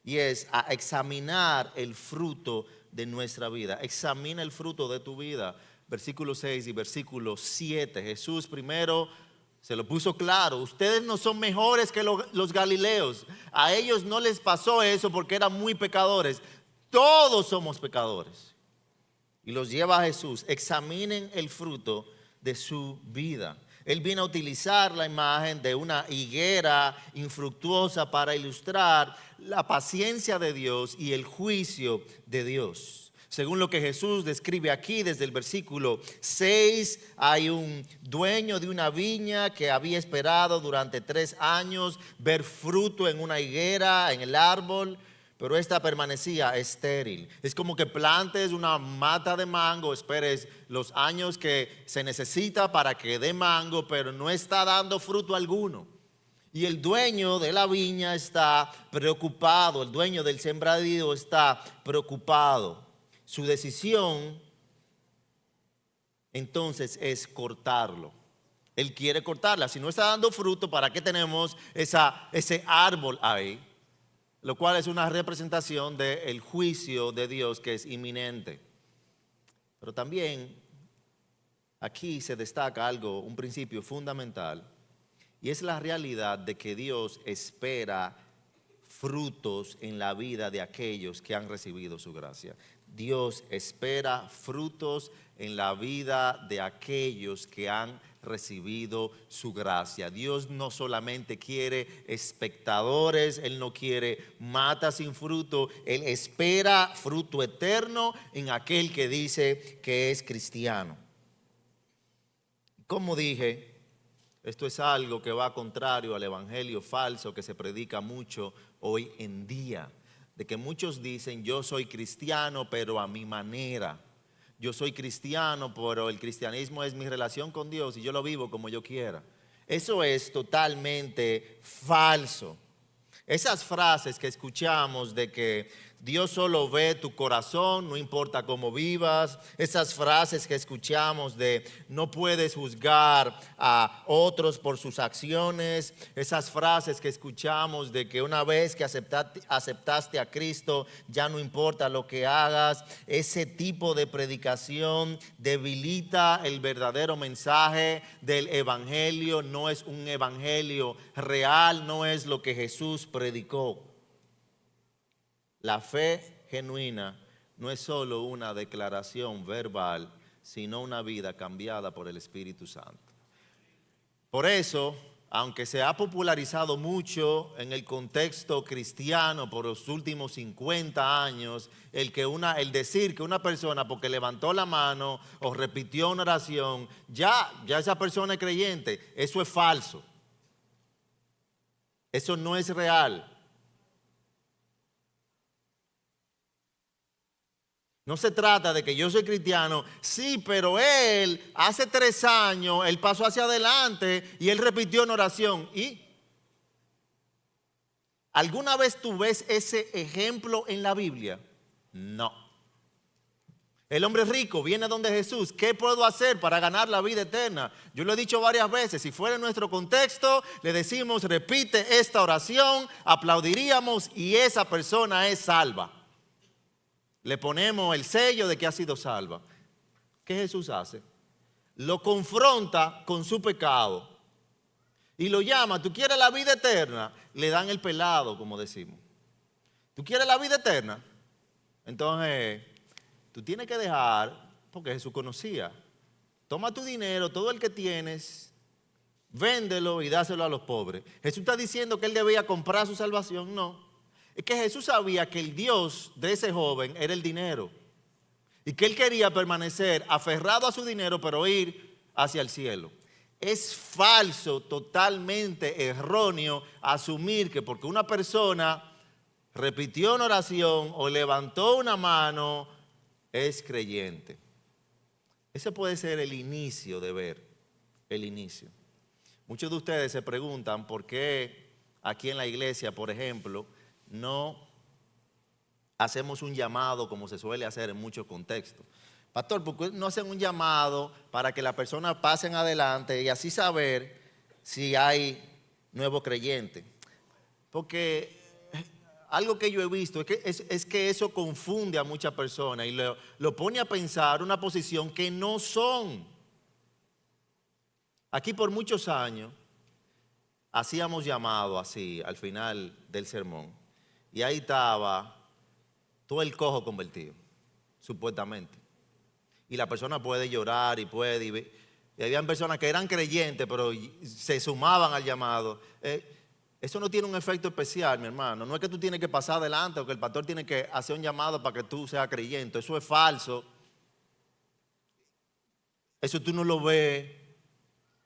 y es a examinar el fruto de nuestra vida. Examina el fruto de tu vida. Versículo 6 y versículo 7. Jesús primero se lo puso claro. Ustedes no son mejores que los galileos. A ellos no les pasó eso porque eran muy pecadores. Todos somos pecadores. Y los lleva a Jesús. Examinen el fruto de su vida. Él viene a utilizar la imagen de una higuera infructuosa para ilustrar la paciencia de Dios y el juicio de Dios. Según lo que Jesús describe aquí desde el versículo 6, hay un dueño de una viña que había esperado durante 3 años ver fruto en una higuera, en el árbol, pero esta permanecía estéril. Es como que plantes una mata de mango, esperes los años que se necesita para que dé mango, pero no está dando fruto alguno. Y el dueño de la viña está preocupado, el dueño del sembradío está preocupado. Su decisión entonces es cortarlo. Él quiere cortarla. Si no está dando fruto, ¿para qué tenemos ese árbol ahí? Lo cual es una representación del juicio de Dios que es inminente. Pero también aquí se destaca algo, un principio fundamental, y es la realidad de que Dios espera frutos en la vida de aquellos que han recibido su gracia. Dios espera frutos en la vida de aquellos que han recibido su gracia. Dios no solamente quiere espectadores, Él no quiere mata sin fruto, Él espera fruto eterno en aquel que dice que es cristiano. Como dije, esto es algo que va contrario al evangelio falso que se predica mucho hoy en día, de que muchos dicen: yo soy cristiano pero a mi manera. Yo soy cristiano, pero el cristianismo es mi relación con Dios y yo lo vivo como yo quiera. Eso es totalmente falso. Esas frases que escuchamos de que Dios solo ve tu corazón, no importa cómo vivas. Esas frases que escuchamos de no puedes juzgar a otros por sus acciones. Esas frases que escuchamos de que una vez que aceptaste a Cristo, ya no importa lo que hagas. Ese tipo de predicación debilita el verdadero mensaje del evangelio. No es un evangelio real, no es lo que Jesús predicó. La fe genuina no es solo una declaración verbal, sino una vida cambiada por el Espíritu Santo. Por eso, aunque se ha popularizado mucho en el contexto cristiano por los últimos 50 años, el decir que una persona porque levantó la mano o repitió una oración, ya esa persona es creyente, eso es falso. Eso no es real. No se trata de que yo soy cristiano, sí, pero él hace 3 años, él pasó hacia adelante y él repitió una oración. ¿Y alguna vez tú ves ese ejemplo en la Biblia? No. El hombre rico viene donde Jesús: ¿qué puedo hacer para ganar la vida eterna? Yo lo he dicho varias veces, si fuera en nuestro contexto, le decimos: repite esta oración, aplaudiríamos y esa persona es salva. Le ponemos el sello de que ha sido salva. ¿Qué Jesús hace? Lo confronta con su pecado y lo llama: ¿tú quieres la vida eterna? Le dan el pelado, como decimos. ¿Tú quieres la vida eterna? Entonces, tú tienes que dejar, porque Jesús conocía. Toma tu dinero, todo el que tienes, véndelo y dáselo a los pobres. Jesús está diciendo que él debía comprar su salvación. No. Es que Jesús sabía que el Dios de ese joven era el dinero y que él quería permanecer aferrado a su dinero, pero ir hacia el cielo. Es falso, totalmente erróneo asumir que porque una persona repitió una oración o levantó una mano es creyente. Ese puede ser el inicio de ver, el inicio. Muchos de ustedes se preguntan por qué aquí en la iglesia, por ejemplo, no hacemos un llamado como se suele hacer en muchos contextos. Pastor, ¿por qué no hacen un llamado para que las personas pasen adelante y así saber si hay nuevos creyentes? Porque algo que yo he visto es que eso confunde a muchas personas y lo pone a pensar una posición que no son. Aquí por muchos años hacíamos llamado así al final del sermón. Y ahí estaba todo el cojo convertido, supuestamente. Y la persona puede llorar y habían personas que eran creyentes, pero se sumaban al llamado. Eso no tiene un efecto especial, mi hermano. No es que tú tienes que pasar adelante o que el pastor tiene que hacer un llamado para que tú seas creyente. Eso es falso. Eso tú no lo ves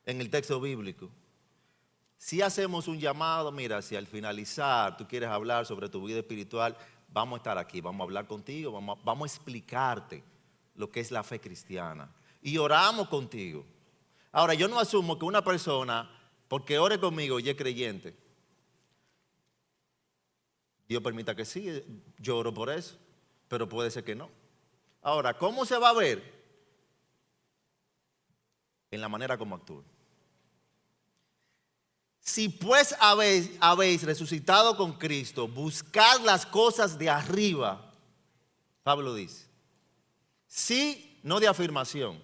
en el texto bíblico. Si hacemos un llamado, mira, si al finalizar tú quieres hablar sobre tu vida espiritual, vamos a estar aquí, vamos a hablar contigo, vamos a explicarte lo que es la fe cristiana. Y oramos contigo. Ahora, yo no asumo que una persona, porque ore conmigo y es creyente, Dios permita que sí, yo oro por eso, pero puede ser que no. Ahora, ¿cómo se va a ver? En la manera como actúe. Si pues habéis resucitado con Cristo, buscad las cosas de arriba, Pablo dice. Sí, no de afirmación.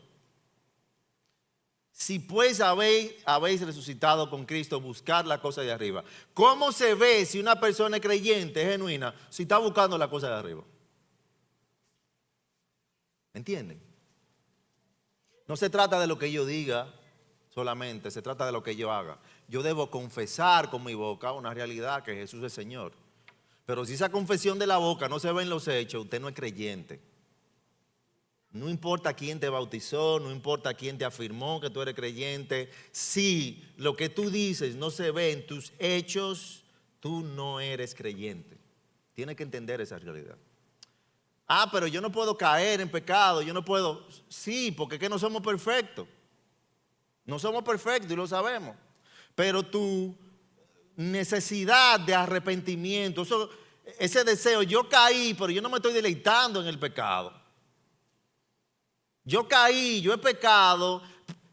Si pues habéis resucitado con Cristo, buscad las cosas de arriba. ¿Cómo se ve si una persona es creyente, es genuina, si está buscando las cosas de arriba? ¿Me entienden? No se trata de lo que yo diga, solamente, se trata de lo que yo haga. Yo debo confesar con mi boca una realidad, que Jesús es Señor. Pero si esa confesión de la boca no se ve en los hechos, usted no es creyente. No importa quién te bautizó, no importa quién te afirmó que tú eres creyente. Si lo que tú dices no se ve en tus hechos, tú no eres creyente. Tienes que entender esa realidad. Ah, pero yo no puedo caer en pecado, yo no puedo. Sí, porque es que no somos perfectos. No somos perfectos y lo sabemos. Pero tu necesidad de arrepentimiento, ese deseo, yo caí, pero yo no me estoy deleitando en el pecado. Yo caí, yo he pecado,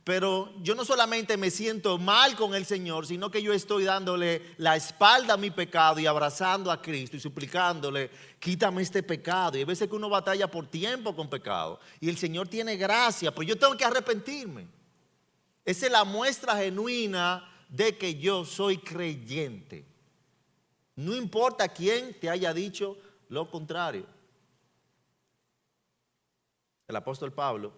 pero yo no solamente me siento mal con el Señor, sino que yo estoy dándole la espalda a mi pecado y abrazando a Cristo y suplicándole, quítame este pecado. Y hay veces que uno batalla por tiempo con pecado y el Señor tiene gracia, pero yo tengo que arrepentirme. Esa es la muestra genuina de que yo soy creyente. No importa quién te haya dicho lo contrario. El apóstol Pablo,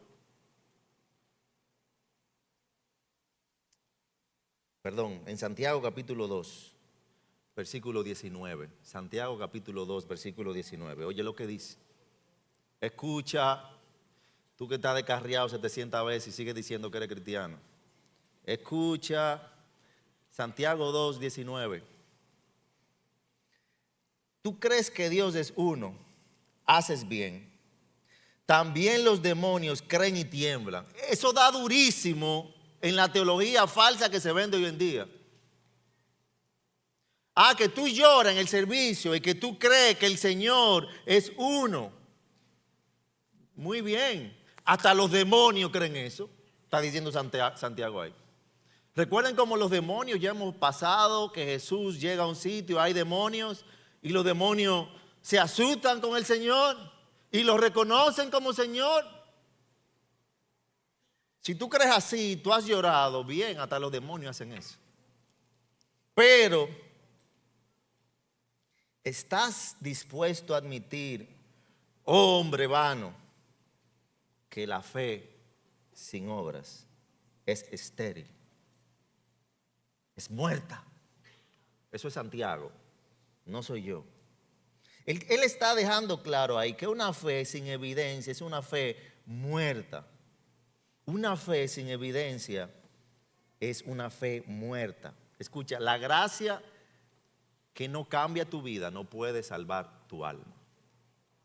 en Santiago capítulo 2, versículo 19. Santiago capítulo 2, versículo 19. Oye lo que dice. Escucha, tú que estás descarriado 700 veces y sigues diciendo que eres cristiano. Escucha, Santiago 2, 19. Tú crees que Dios es uno, haces bien. También los demonios creen y tiemblan. Eso da durísimo en la teología falsa que se vende hoy en día. Ah, que tú lloras en el servicio y que tú crees que el Señor es uno. Muy bien. Hasta los demonios creen eso. Está diciendo Santiago ahí. Recuerden cómo los demonios ya hemos pasado, que Jesús llega a un sitio, hay demonios y los demonios se asustan con el Señor y lo reconocen como Señor. Si tú crees así, tú has llorado, bien, hasta los demonios hacen eso. Pero, ¿estás dispuesto a admitir, oh hombre vano, que la fe sin obras es estéril? Es muerta. Eso es Santiago, no soy yo. Él está dejando claro ahí que una fe sin evidencia es una fe muerta. Una fe sin evidencia es una fe muerta. Escucha, la gracia que no cambia tu vida no puede salvar tu alma.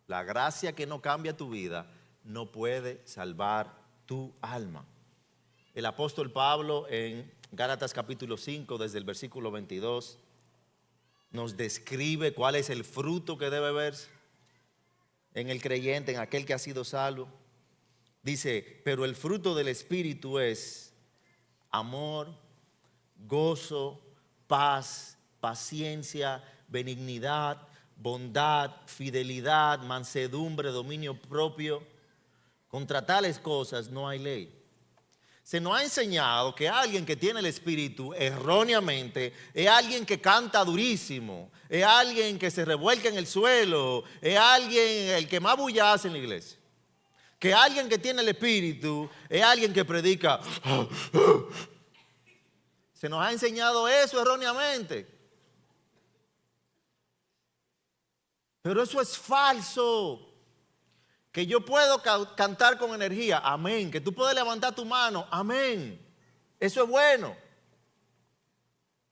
La gracia que no cambia tu vida no puede salvar tu alma. El apóstol Pablo en Gálatas capítulo 5, desde el versículo 22, nos describe cuál es el fruto que debe verse en el creyente, en aquel que ha sido salvo. Dice, pero el fruto del Espíritu es amor, gozo, paz, paciencia, benignidad, bondad, fidelidad, mansedumbre, dominio propio. Contra tales cosas no hay ley. Se nos ha enseñado que alguien que tiene el Espíritu erróneamente es alguien que canta durísimo, es alguien que se revuelca en el suelo, es alguien el que más bulla hace en la iglesia. Que alguien que tiene el Espíritu es alguien que predica. Se nos ha enseñado eso erróneamente. Pero eso es falso. Que yo puedo cantar con energía, amén. Que tú puedes levantar tu mano, amén. Eso es bueno.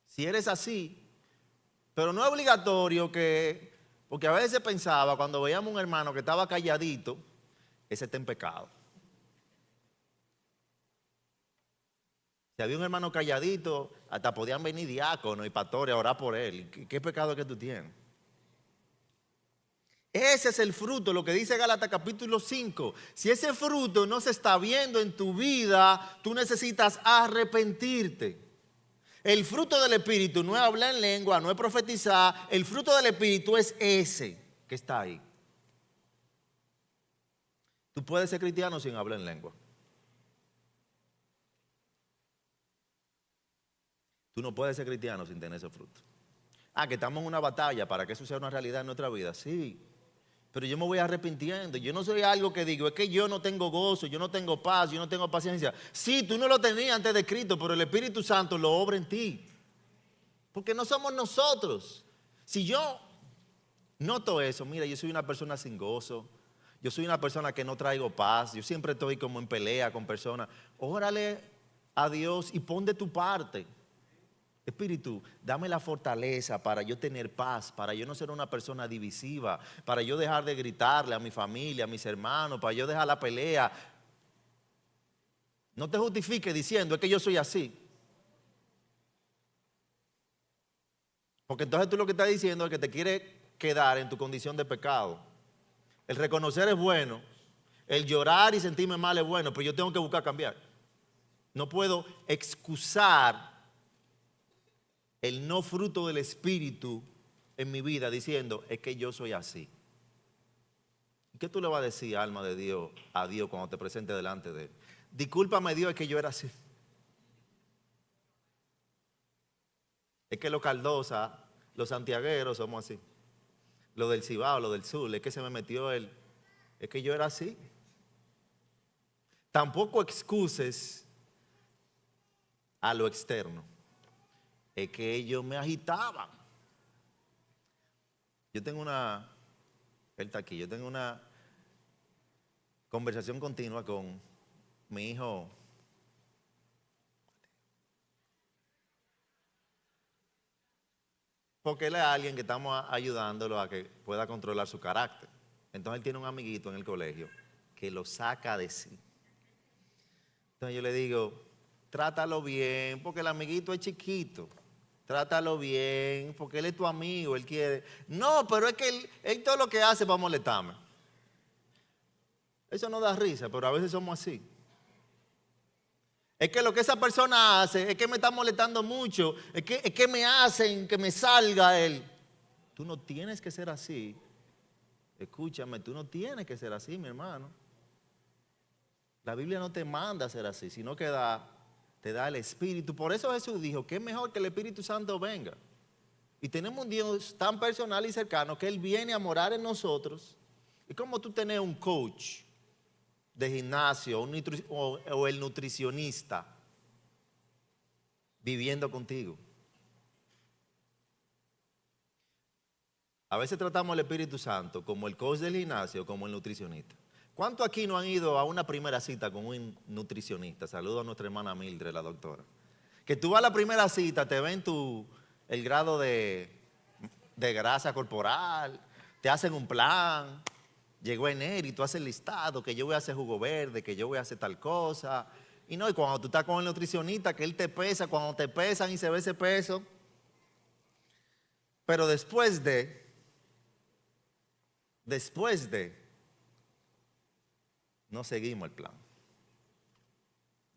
Si eres así. Pero no es obligatorio que, porque a veces pensaba cuando veíamos un hermano que estaba calladito, ese está en pecado. Si había un hermano calladito, hasta podían venir diáconos y pastores a orar por él. ¿Qué pecado es que tú tienes? Ese es el fruto, lo que dice Gálatas capítulo 5. Si ese fruto no se está viendo en tu vida, tú necesitas arrepentirte. El fruto del Espíritu no es hablar en lengua, no es profetizar. El fruto del Espíritu es ese que está ahí. Tú puedes ser cristiano sin hablar en lengua. Tú no puedes ser cristiano sin tener ese fruto. Ah, que estamos en una batalla para que eso sea una realidad en nuestra vida. Sí. pero yo me voy arrepintiendo. Yo no soy algo que digo, es que yo no tengo gozo, yo no tengo paz, yo no tengo paciencia. Sí, tú no lo tenías antes de Cristo, pero el Espíritu Santo lo obra en ti. Porque no somos nosotros. Si yo noto eso, mira, yo soy una persona sin gozo, yo soy una persona que no traigo paz, yo siempre estoy como en pelea con personas. Órale a Dios y pon de tu parte. Espíritu, dame la fortaleza para yo tener paz, para yo no ser una persona divisiva, para yo dejar de gritarle a mi familia, a mis hermanos, para yo dejar la pelea. No te justifiques diciendo, es que yo soy así. Porque entonces tú lo que estás diciendo es que te quieres quedar en tu condición de pecado. El reconocer es bueno, el llorar y sentirme mal es bueno, pero yo tengo que buscar cambiar. No puedo excusar el no fruto del Espíritu en mi vida diciendo, es que yo soy así. ¿Qué tú le vas a decir, alma de Dios, a Dios cuando te presente delante de Él? Discúlpame, Dios, es que yo era así. Es que los Caldosas, los santiagueros somos así. Lo del Cibao, lo del Sur, es que se me metió él. Es que yo era así. Tampoco excuses a lo externo. Es que ellos me agitaban. Yo tengo él está aquí, yo tengo una conversación continua con mi hijo. Porque él es alguien que estamos ayudándolo a que pueda controlar su carácter. Entonces él tiene un amiguito en el colegio que lo saca de sí. Entonces yo le digo, trátalo bien, porque el amiguito es chiquito. Trátalo bien, porque él es tu amigo, él quiere. No, pero es que él todo lo que hace para molestarme. Eso no da risa, pero a veces somos así. Es que lo que esa persona hace es que me está molestando mucho, es que me hacen que me salga él. Tú no tienes que ser así. Escúchame, tú no tienes que ser así, mi hermano. La Biblia no te manda a ser así, sino que te da el Espíritu. Por eso Jesús dijo que es mejor que el Espíritu Santo venga. Y tenemos un Dios tan personal y cercano que Él viene a morar en nosotros. Es como tú tenés un coach de gimnasio o el nutricionista viviendo contigo. A veces tratamos al Espíritu Santo como el coach del gimnasio, como el nutricionista. ¿Cuántos aquí no han ido a una primera cita con un nutricionista? Saludo a nuestra hermana Mildred, la doctora. Que tú vas a la primera cita, te ven el grado de grasa corporal, te hacen un plan, llegó enero y tú haces el listado, que yo voy a hacer jugo verde, que yo voy a hacer tal cosa. Y cuando tú estás con el nutricionista, que él te pesa, cuando te pesan y se ve ese peso. Pero después de, no seguimos el plan.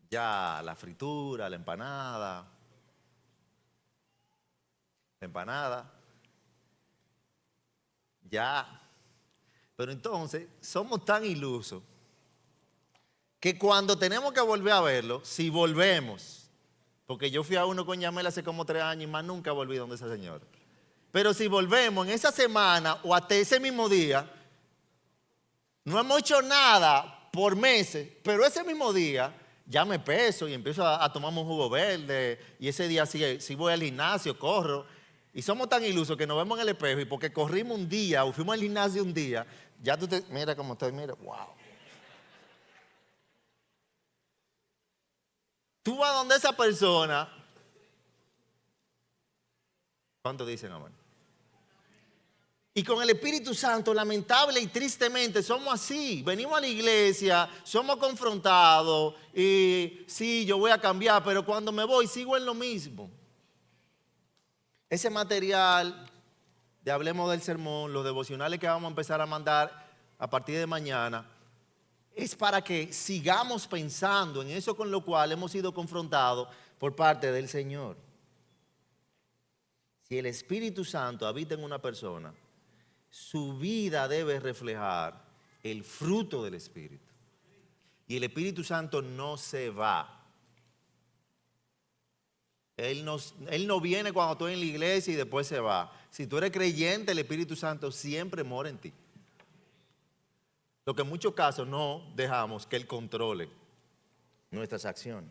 Ya la fritura, la empanada, ya. Pero entonces somos tan ilusos que cuando tenemos que volver a verlo, si volvemos, porque yo fui a uno con Yamel hace como 3 años y más nunca volví donde esa señora. Pero si volvemos en esa semana o hasta ese mismo día, no hemos hecho nada por meses, pero ese mismo día ya me peso y empiezo a tomarme un jugo verde y ese día sí voy al gimnasio, corro. Y somos tan ilusos que nos vemos en el espejo y porque corrimos un día o fuimos al gimnasio un día, ya mira cómo estoy, mira, wow. Tú vas donde esa persona. ¿Cuánto dicen, amor? Y con el Espíritu Santo, lamentable y tristemente, somos así. Venimos a la iglesia, somos confrontados y sí, yo voy a cambiar, pero cuando me voy sigo en lo mismo. Ese material de Hablemos del Sermón, los devocionales que vamos a empezar a mandar a partir de mañana, es para que sigamos pensando en eso con lo cual hemos sido confrontados por parte del Señor. Si el Espíritu Santo habita en una persona, su vida debe reflejar el fruto del Espíritu. Y el Espíritu Santo no se va. Él no viene cuando tú en la iglesia y después se va. Si tú eres creyente, el Espíritu Santo siempre mora en ti. Lo que en muchos casos no dejamos que Él controle nuestras acciones.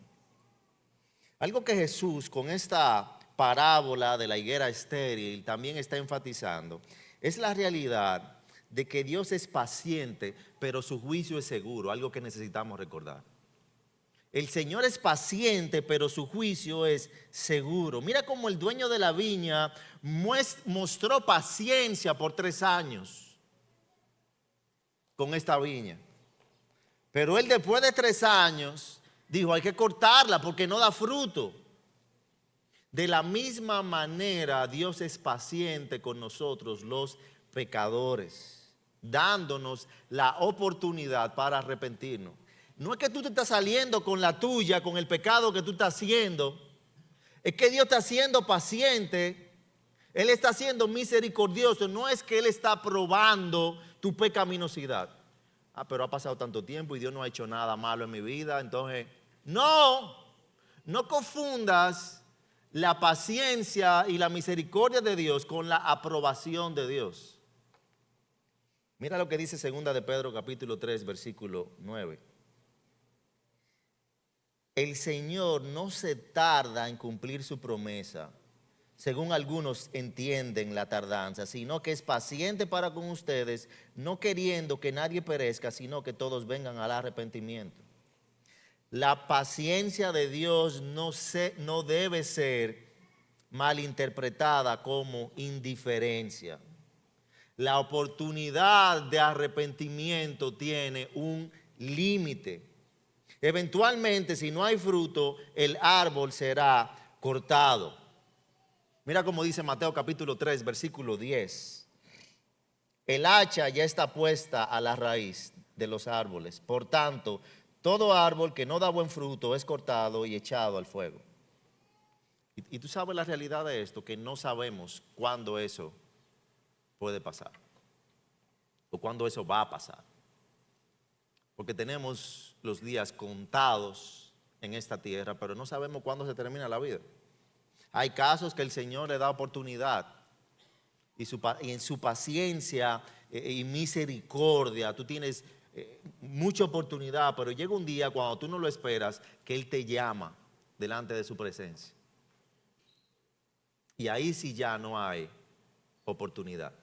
Algo que Jesús con esta parábola de la higuera estéril también está enfatizando es la realidad de que Dios es paciente, pero su juicio es seguro, algo que necesitamos recordar. El Señor es paciente, pero su juicio es seguro. Mira cómo el dueño de la viña mostró paciencia por 3 años con esta viña. Pero él después de 3 años dijo, hay que cortarla porque no da fruto. De la misma manera, Dios es paciente con nosotros, los pecadores, dándonos la oportunidad para arrepentirnos. No es que tú te estás saliendo con la tuya, con el pecado que tú estás haciendo. Es que Dios está siendo paciente. Él está siendo misericordioso. No es que Él está probando tu pecaminosidad. Pero ha pasado tanto tiempo y Dios no ha hecho nada malo en mi vida. Entonces, no confundas la paciencia y la misericordia de Dios con la aprobación de Dios. Mira lo que dice 2 de Pedro capítulo 3 versículo 9. El Señor no se tarda en cumplir su promesa, según algunos entienden la tardanza, sino que es paciente para con ustedes, no queriendo que nadie perezca, sino que todos vengan al arrepentimiento. La paciencia de Dios no debe ser malinterpretada como indiferencia. La oportunidad de arrepentimiento tiene un límite. Eventualmente, si no hay fruto, el árbol será cortado. Mira cómo dice Mateo capítulo 3, versículo 10. El hacha ya está puesta a la raíz de los árboles. Por tanto, todo árbol que no da buen fruto es cortado y echado al fuego. Y tú sabes la realidad de esto, que no sabemos cuándo eso puede pasar o cuándo eso va a pasar. Porque tenemos los días contados en esta tierra, pero no sabemos cuándo se termina la vida. Hay casos que el Señor le da oportunidad y en su paciencia y misericordia tú tienes mucha oportunidad, pero llega un día cuando tú no lo esperas que Él te llama delante de su presencia. Y ahí sí ya no hay oportunidad.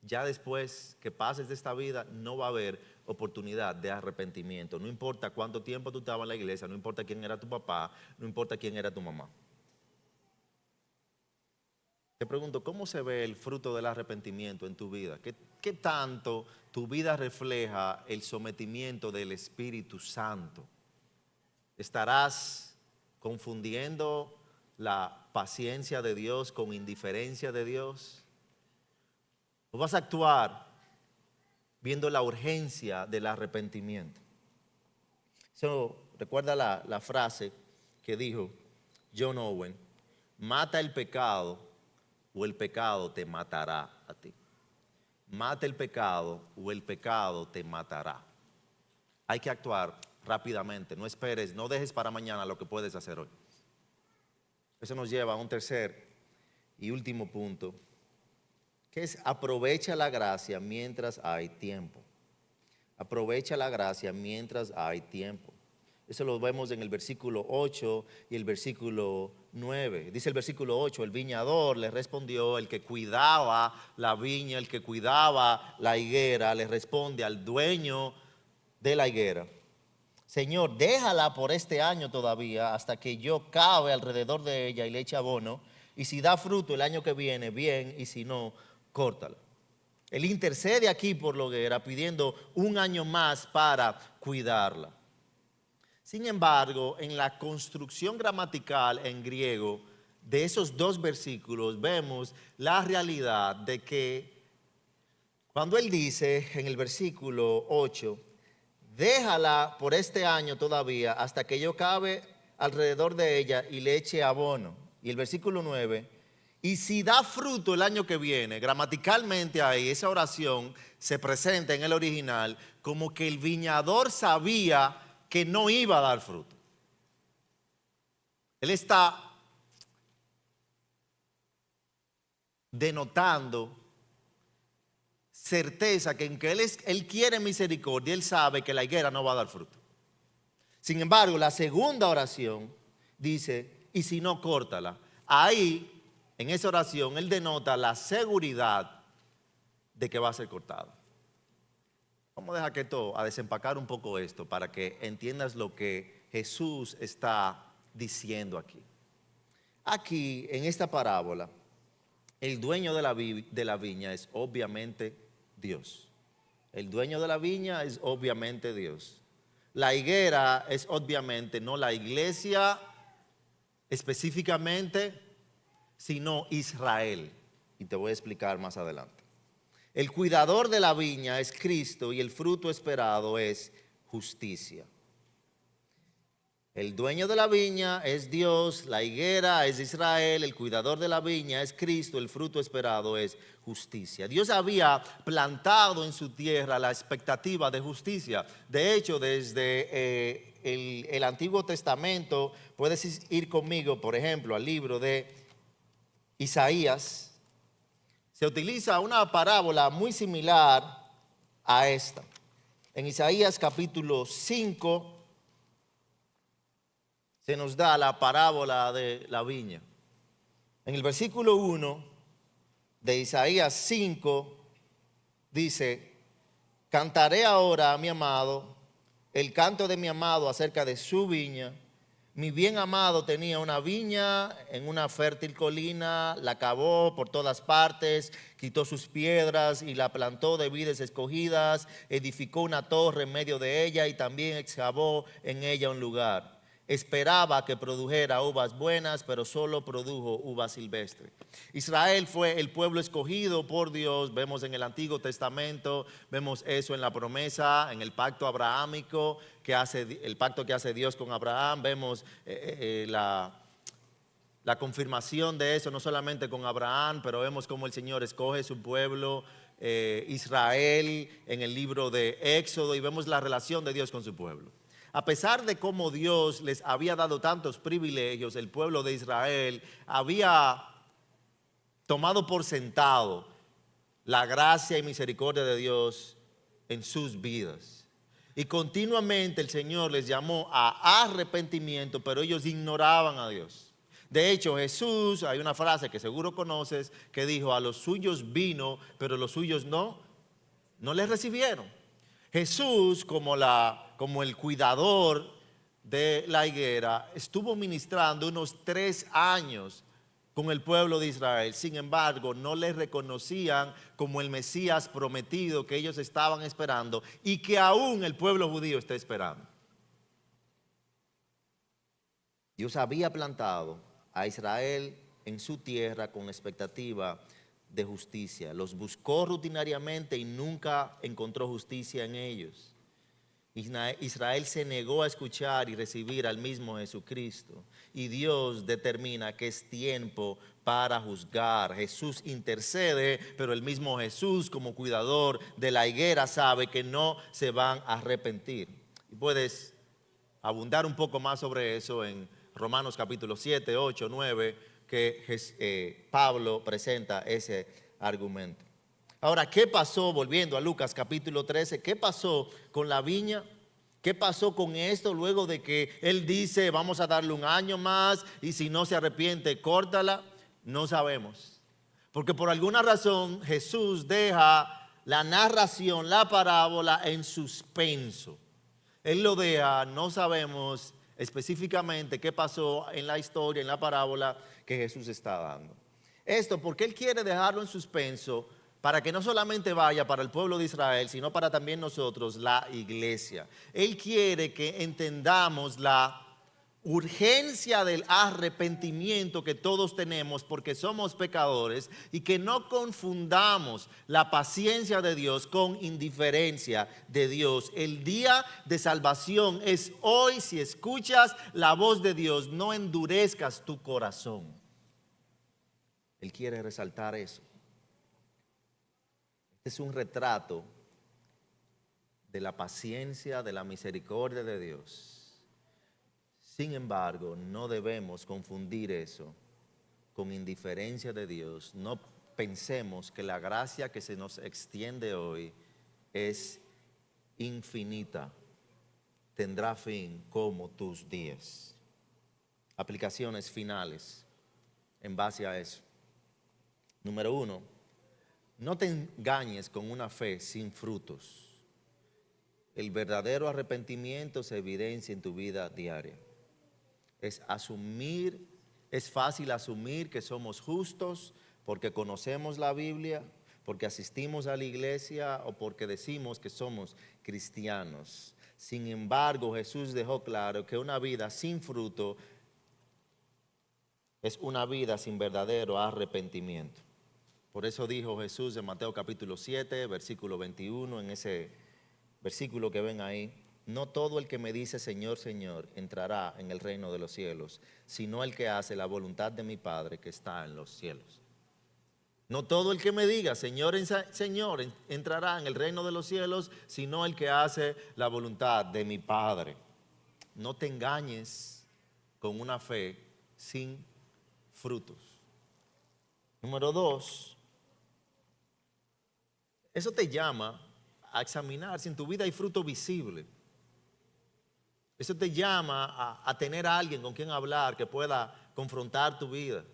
Ya después que pases de esta vida no va a haber oportunidad de arrepentimiento. No importa cuánto tiempo tú estabas en la iglesia, no importa quién era tu papá, no importa quién era tu mamá. Te pregunto, ¿cómo se ve el fruto del arrepentimiento en tu vida? ¿Qué tanto tu vida refleja el sometimiento del Espíritu Santo? ¿Estarás confundiendo la paciencia de Dios con indiferencia de Dios? ¿O vas a actuar viendo la urgencia del arrepentimiento? Recuerda la frase que dijo John Owen: mata el pecado o el pecado te matará a ti. Mata el pecado o el pecado te matará. Hay que actuar rápidamente, no esperes, no dejes para mañana lo que puedes hacer hoy. Eso nos lleva a un tercer y último punto, que es aprovecha la gracia mientras hay tiempo. Aprovecha la gracia mientras hay tiempo. Eso lo vemos en el versículo 8 y el versículo 9. Dice el versículo 8, el viñador le respondió, el que cuidaba la viña, el que cuidaba la higuera, le responde al dueño de la higuera: Señor, déjala por este año todavía hasta que yo cave alrededor de ella y le eche abono, y si da fruto el año que viene, bien, y si no, córtala. Él intercede aquí por la higuera pidiendo un año más para cuidarla. Sin embargo, en la construcción gramatical en griego de esos dos versículos vemos la realidad de que cuando él dice en el versículo 8, déjala por este año todavía hasta que yo cabe alrededor de ella y le eche abono. Y el versículo 9, y si da fruto el año que viene, gramaticalmente ahí esa oración se presenta en el original como que el viñador sabía que no iba a dar fruto. Él está denotando certeza que en que Él quiere misericordia, Él sabe que la higuera no va a dar fruto. Sin embargo, la segunda oración dice, y si no, córtala. Ahí, en esa oración, Él denota la seguridad de que va a ser cortado. Vamos a dejar que a desempacar un poco esto para que entiendas lo que Jesús está diciendo aquí. Aquí, en esta parábola, el dueño de la viña es obviamente Dios. El dueño de la viña es obviamente Dios. La higuera es obviamente no la iglesia específicamente, sino Israel. Y te voy a explicar más adelante. El cuidador de la viña es Cristo y el fruto esperado es justicia. El dueño de la viña es Dios, la higuera es Israel, el cuidador de la viña es Cristo, el fruto esperado es justicia. Dios había plantado en su tierra la expectativa de justicia. De hecho, desde el Antiguo Testamento, puedes ir conmigo, por ejemplo, al libro de Isaías. Se utiliza una parábola muy similar a esta. En Isaías capítulo 5 se nos da la parábola de la viña. En el versículo 1 de Isaías 5 dice, cantaré ahora a mi amado, el canto de mi amado acerca de su viña. Mi bien amado tenía una viña en una fértil colina, la cavó por todas partes, quitó sus piedras y la plantó de vides escogidas, edificó una torre en medio de ella y también excavó en ella un lugar. Esperaba que produjera uvas buenas, pero solo produjo uvas silvestres. Israel fue el pueblo escogido por Dios. Vemos en el Antiguo Testamento, vemos eso en la promesa, en el pacto abrahámico, el pacto que hace Dios con Abraham. Vemos la confirmación de eso, no solamente con Abraham, pero vemos cómo el Señor escoge su pueblo, Israel, en el libro de Éxodo, y vemos la relación de Dios con su pueblo. A pesar de cómo Dios les había dado tantos privilegios, el pueblo de Israel había tomado por sentado la gracia y misericordia de Dios en sus vidas. Y continuamente el Señor les llamó a arrepentimiento, pero ellos ignoraban a Dios. De hecho, Jesús, hay una frase que seguro conoces, que dijo, a los suyos vino, pero los suyos no les recibieron. Jesús, como el cuidador de la higuera, estuvo ministrando unos 3 años con el pueblo de Israel. Sin embargo, no le reconocían como el Mesías prometido que ellos estaban esperando y que aún el pueblo judío está esperando. Dios había plantado a Israel en su tierra con expectativa de justicia. Los buscó rutinariamente y nunca encontró justicia en ellos. Israel se negó a escuchar y recibir al mismo Jesucristo. Y Dios determina que es tiempo para juzgar. Jesús intercede, pero el mismo Jesús, como cuidador de la higuera, sabe que no se van a arrepentir. Y puedes abundar un poco más sobre eso en Romanos capítulo 7, 8, 9, que Pablo presenta ese argumento. Ahora, ¿qué pasó? Volviendo a Lucas capítulo 13, ¿qué pasó con la viña? ¿Qué pasó con esto luego de que él dice, vamos a darle 1 año más y si no se arrepiente, córtala? No sabemos. Porque por alguna razón Jesús deja la narración, la parábola en suspenso. Él lo deja, no sabemos específicamente qué pasó en la historia, en la parábola que Jesús está dando. Esto porque Él quiere dejarlo en suspenso para que no solamente vaya para el pueblo de Israel, sino para también nosotros, la iglesia. Él quiere que entendamos la urgencia del arrepentimiento que todos tenemos porque somos pecadores y que no confundamos la paciencia de Dios con indiferencia de Dios. El día de salvación es hoy. Si escuchas la voz de Dios, no endurezcas tu corazón. Él quiere resaltar eso. Este es un retrato de la paciencia, de la misericordia de Dios. Sin embargo, no debemos confundir eso con indiferencia de Dios. No pensemos que la gracia que se nos extiende hoy es infinita, tendrá fin como tus días. Aplicaciones finales en base a eso. Número 1, no te engañes con una fe sin frutos. El verdadero arrepentimiento se evidencia en tu vida diaria. Es fácil asumir que somos justos porque conocemos la Biblia, porque asistimos a la iglesia o porque decimos que somos cristianos. Sin embargo, Jesús dejó claro que una vida sin fruto es una vida sin verdadero arrepentimiento. Por eso dijo Jesús en Mateo capítulo 7, versículo 21, en ese versículo que ven ahí: no todo el que me dice Señor, Señor, entrará en el reino de los cielos, sino el que hace la voluntad de mi Padre que está en los cielos. No todo el que me diga Señor, Señor, entrará en el reino de los cielos, sino el que hace la voluntad de mi Padre. No te engañes con una fe sin frutos. Número 2, eso te llama a examinar si en tu vida hay fruto visible. Eso te llama a tener a alguien con quien hablar que pueda confrontar tu vida,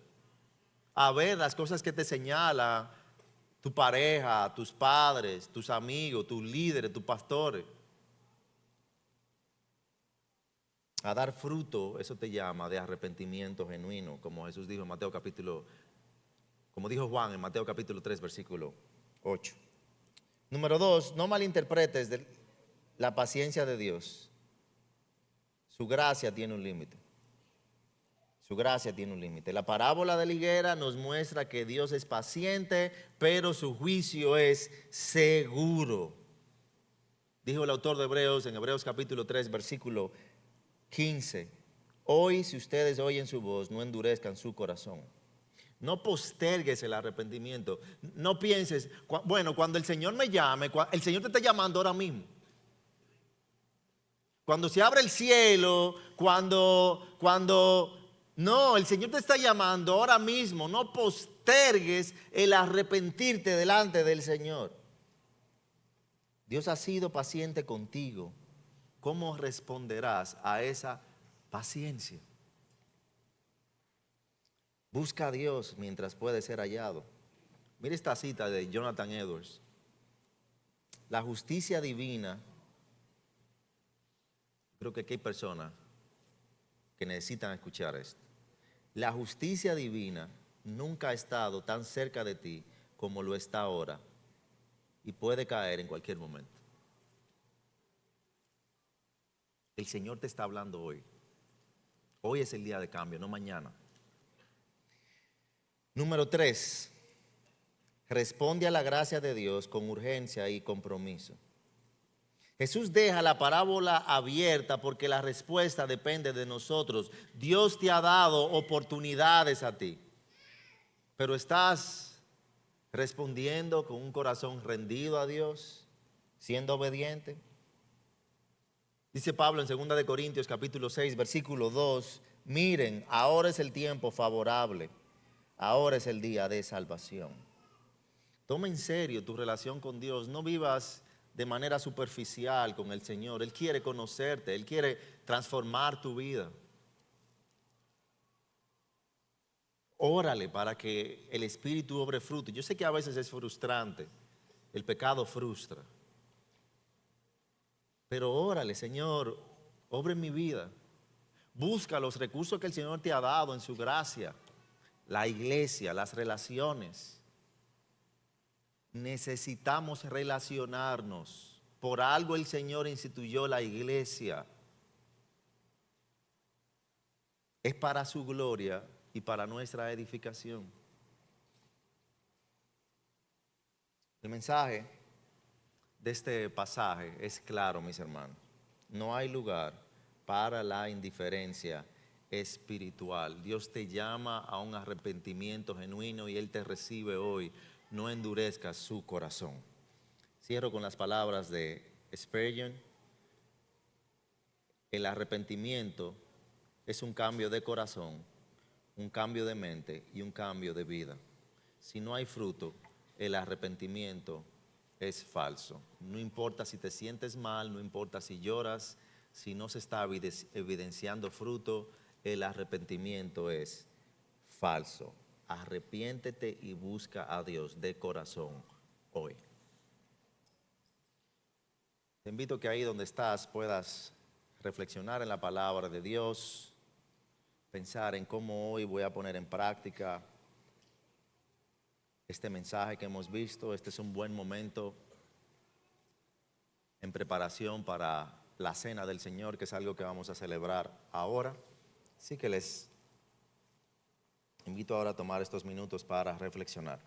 a ver las cosas que te señala tu pareja, tus padres, tus amigos, tus líderes, tus pastores. A dar fruto, eso te llama de arrepentimiento genuino, como Jesús dijo en Mateo capítulo, como dijo Juan en Mateo capítulo 3, versículo 8. Número 2, no malinterpretes la paciencia de Dios. Su gracia tiene un límite. Su gracia tiene un límite. La parábola de la higuera nos muestra que Dios es paciente, pero su juicio es seguro. Dijo el autor de Hebreos en Hebreos capítulo 3, versículo 15. Hoy, si ustedes oyen su voz, no endurezcan su corazón. No postergues el arrepentimiento. No pienses, bueno, cuando el Señor me llame, el Señor te está llamando ahora mismo. Cuando se abre el cielo, no, el Señor te está llamando ahora mismo. No postergues el arrepentirte delante del Señor. Dios ha sido paciente contigo. ¿Cómo responderás a esa paciencia? Busca a Dios mientras puede ser hallado. Mira esta cita de Jonathan Edwards. La justicia divina, creo que aquí hay personas que necesitan escuchar esto. La justicia divina nunca ha estado tan cerca de ti como lo está ahora y puede caer en cualquier momento. El Señor te está hablando hoy. Hoy es el día de cambio, no mañana. Número 3, responde a la gracia de Dios con urgencia y compromiso. Jesús deja la parábola abierta porque la respuesta depende de nosotros. Dios te ha dado oportunidades a ti, pero ¿estás respondiendo con un corazón rendido a Dios, siendo obediente? Dice Pablo en 2 de Corintios capítulo 6, versículo 2, miren, ahora es el tiempo favorable, ahora es el día de salvación. Toma en serio tu relación con Dios, no vivas de manera superficial con el Señor. Él quiere conocerte, Él quiere transformar tu vida. Órale para que el Espíritu obre fruto. Yo sé que a veces es frustrante, el pecado frustra. Pero órale, Señor, obre en mi vida. Busca los recursos que el Señor te ha dado en su gracia, la iglesia, las relaciones. Necesitamos relacionarnos. Por algo el Señor instituyó la iglesia. Es para su gloria y para nuestra edificación. El mensaje de este pasaje es claro, mis hermanos. No hay lugar para la indiferencia espiritual. Dios te llama a un arrepentimiento genuino y Él te recibe hoy. No endurezcas su corazón. Cierro con las palabras de Spurgeon. El arrepentimiento es un cambio de corazón, un cambio de mente y un cambio de vida. si no hay fruto, el arrepentimiento es falso. No importa si te sientes mal, no importa si lloras, si no se está evidenciando fruto, el arrepentimiento es falso. Arrepiéntete y busca a Dios de corazón hoy. Te invito a que ahí donde estás puedas reflexionar en la palabra de Dios, pensar en cómo hoy voy a poner en práctica este mensaje que hemos visto. Este es un buen momento en preparación para la cena del Señor, que es algo que vamos a celebrar ahora. Así que les invito ahora a tomar estos minutos para reflexionar.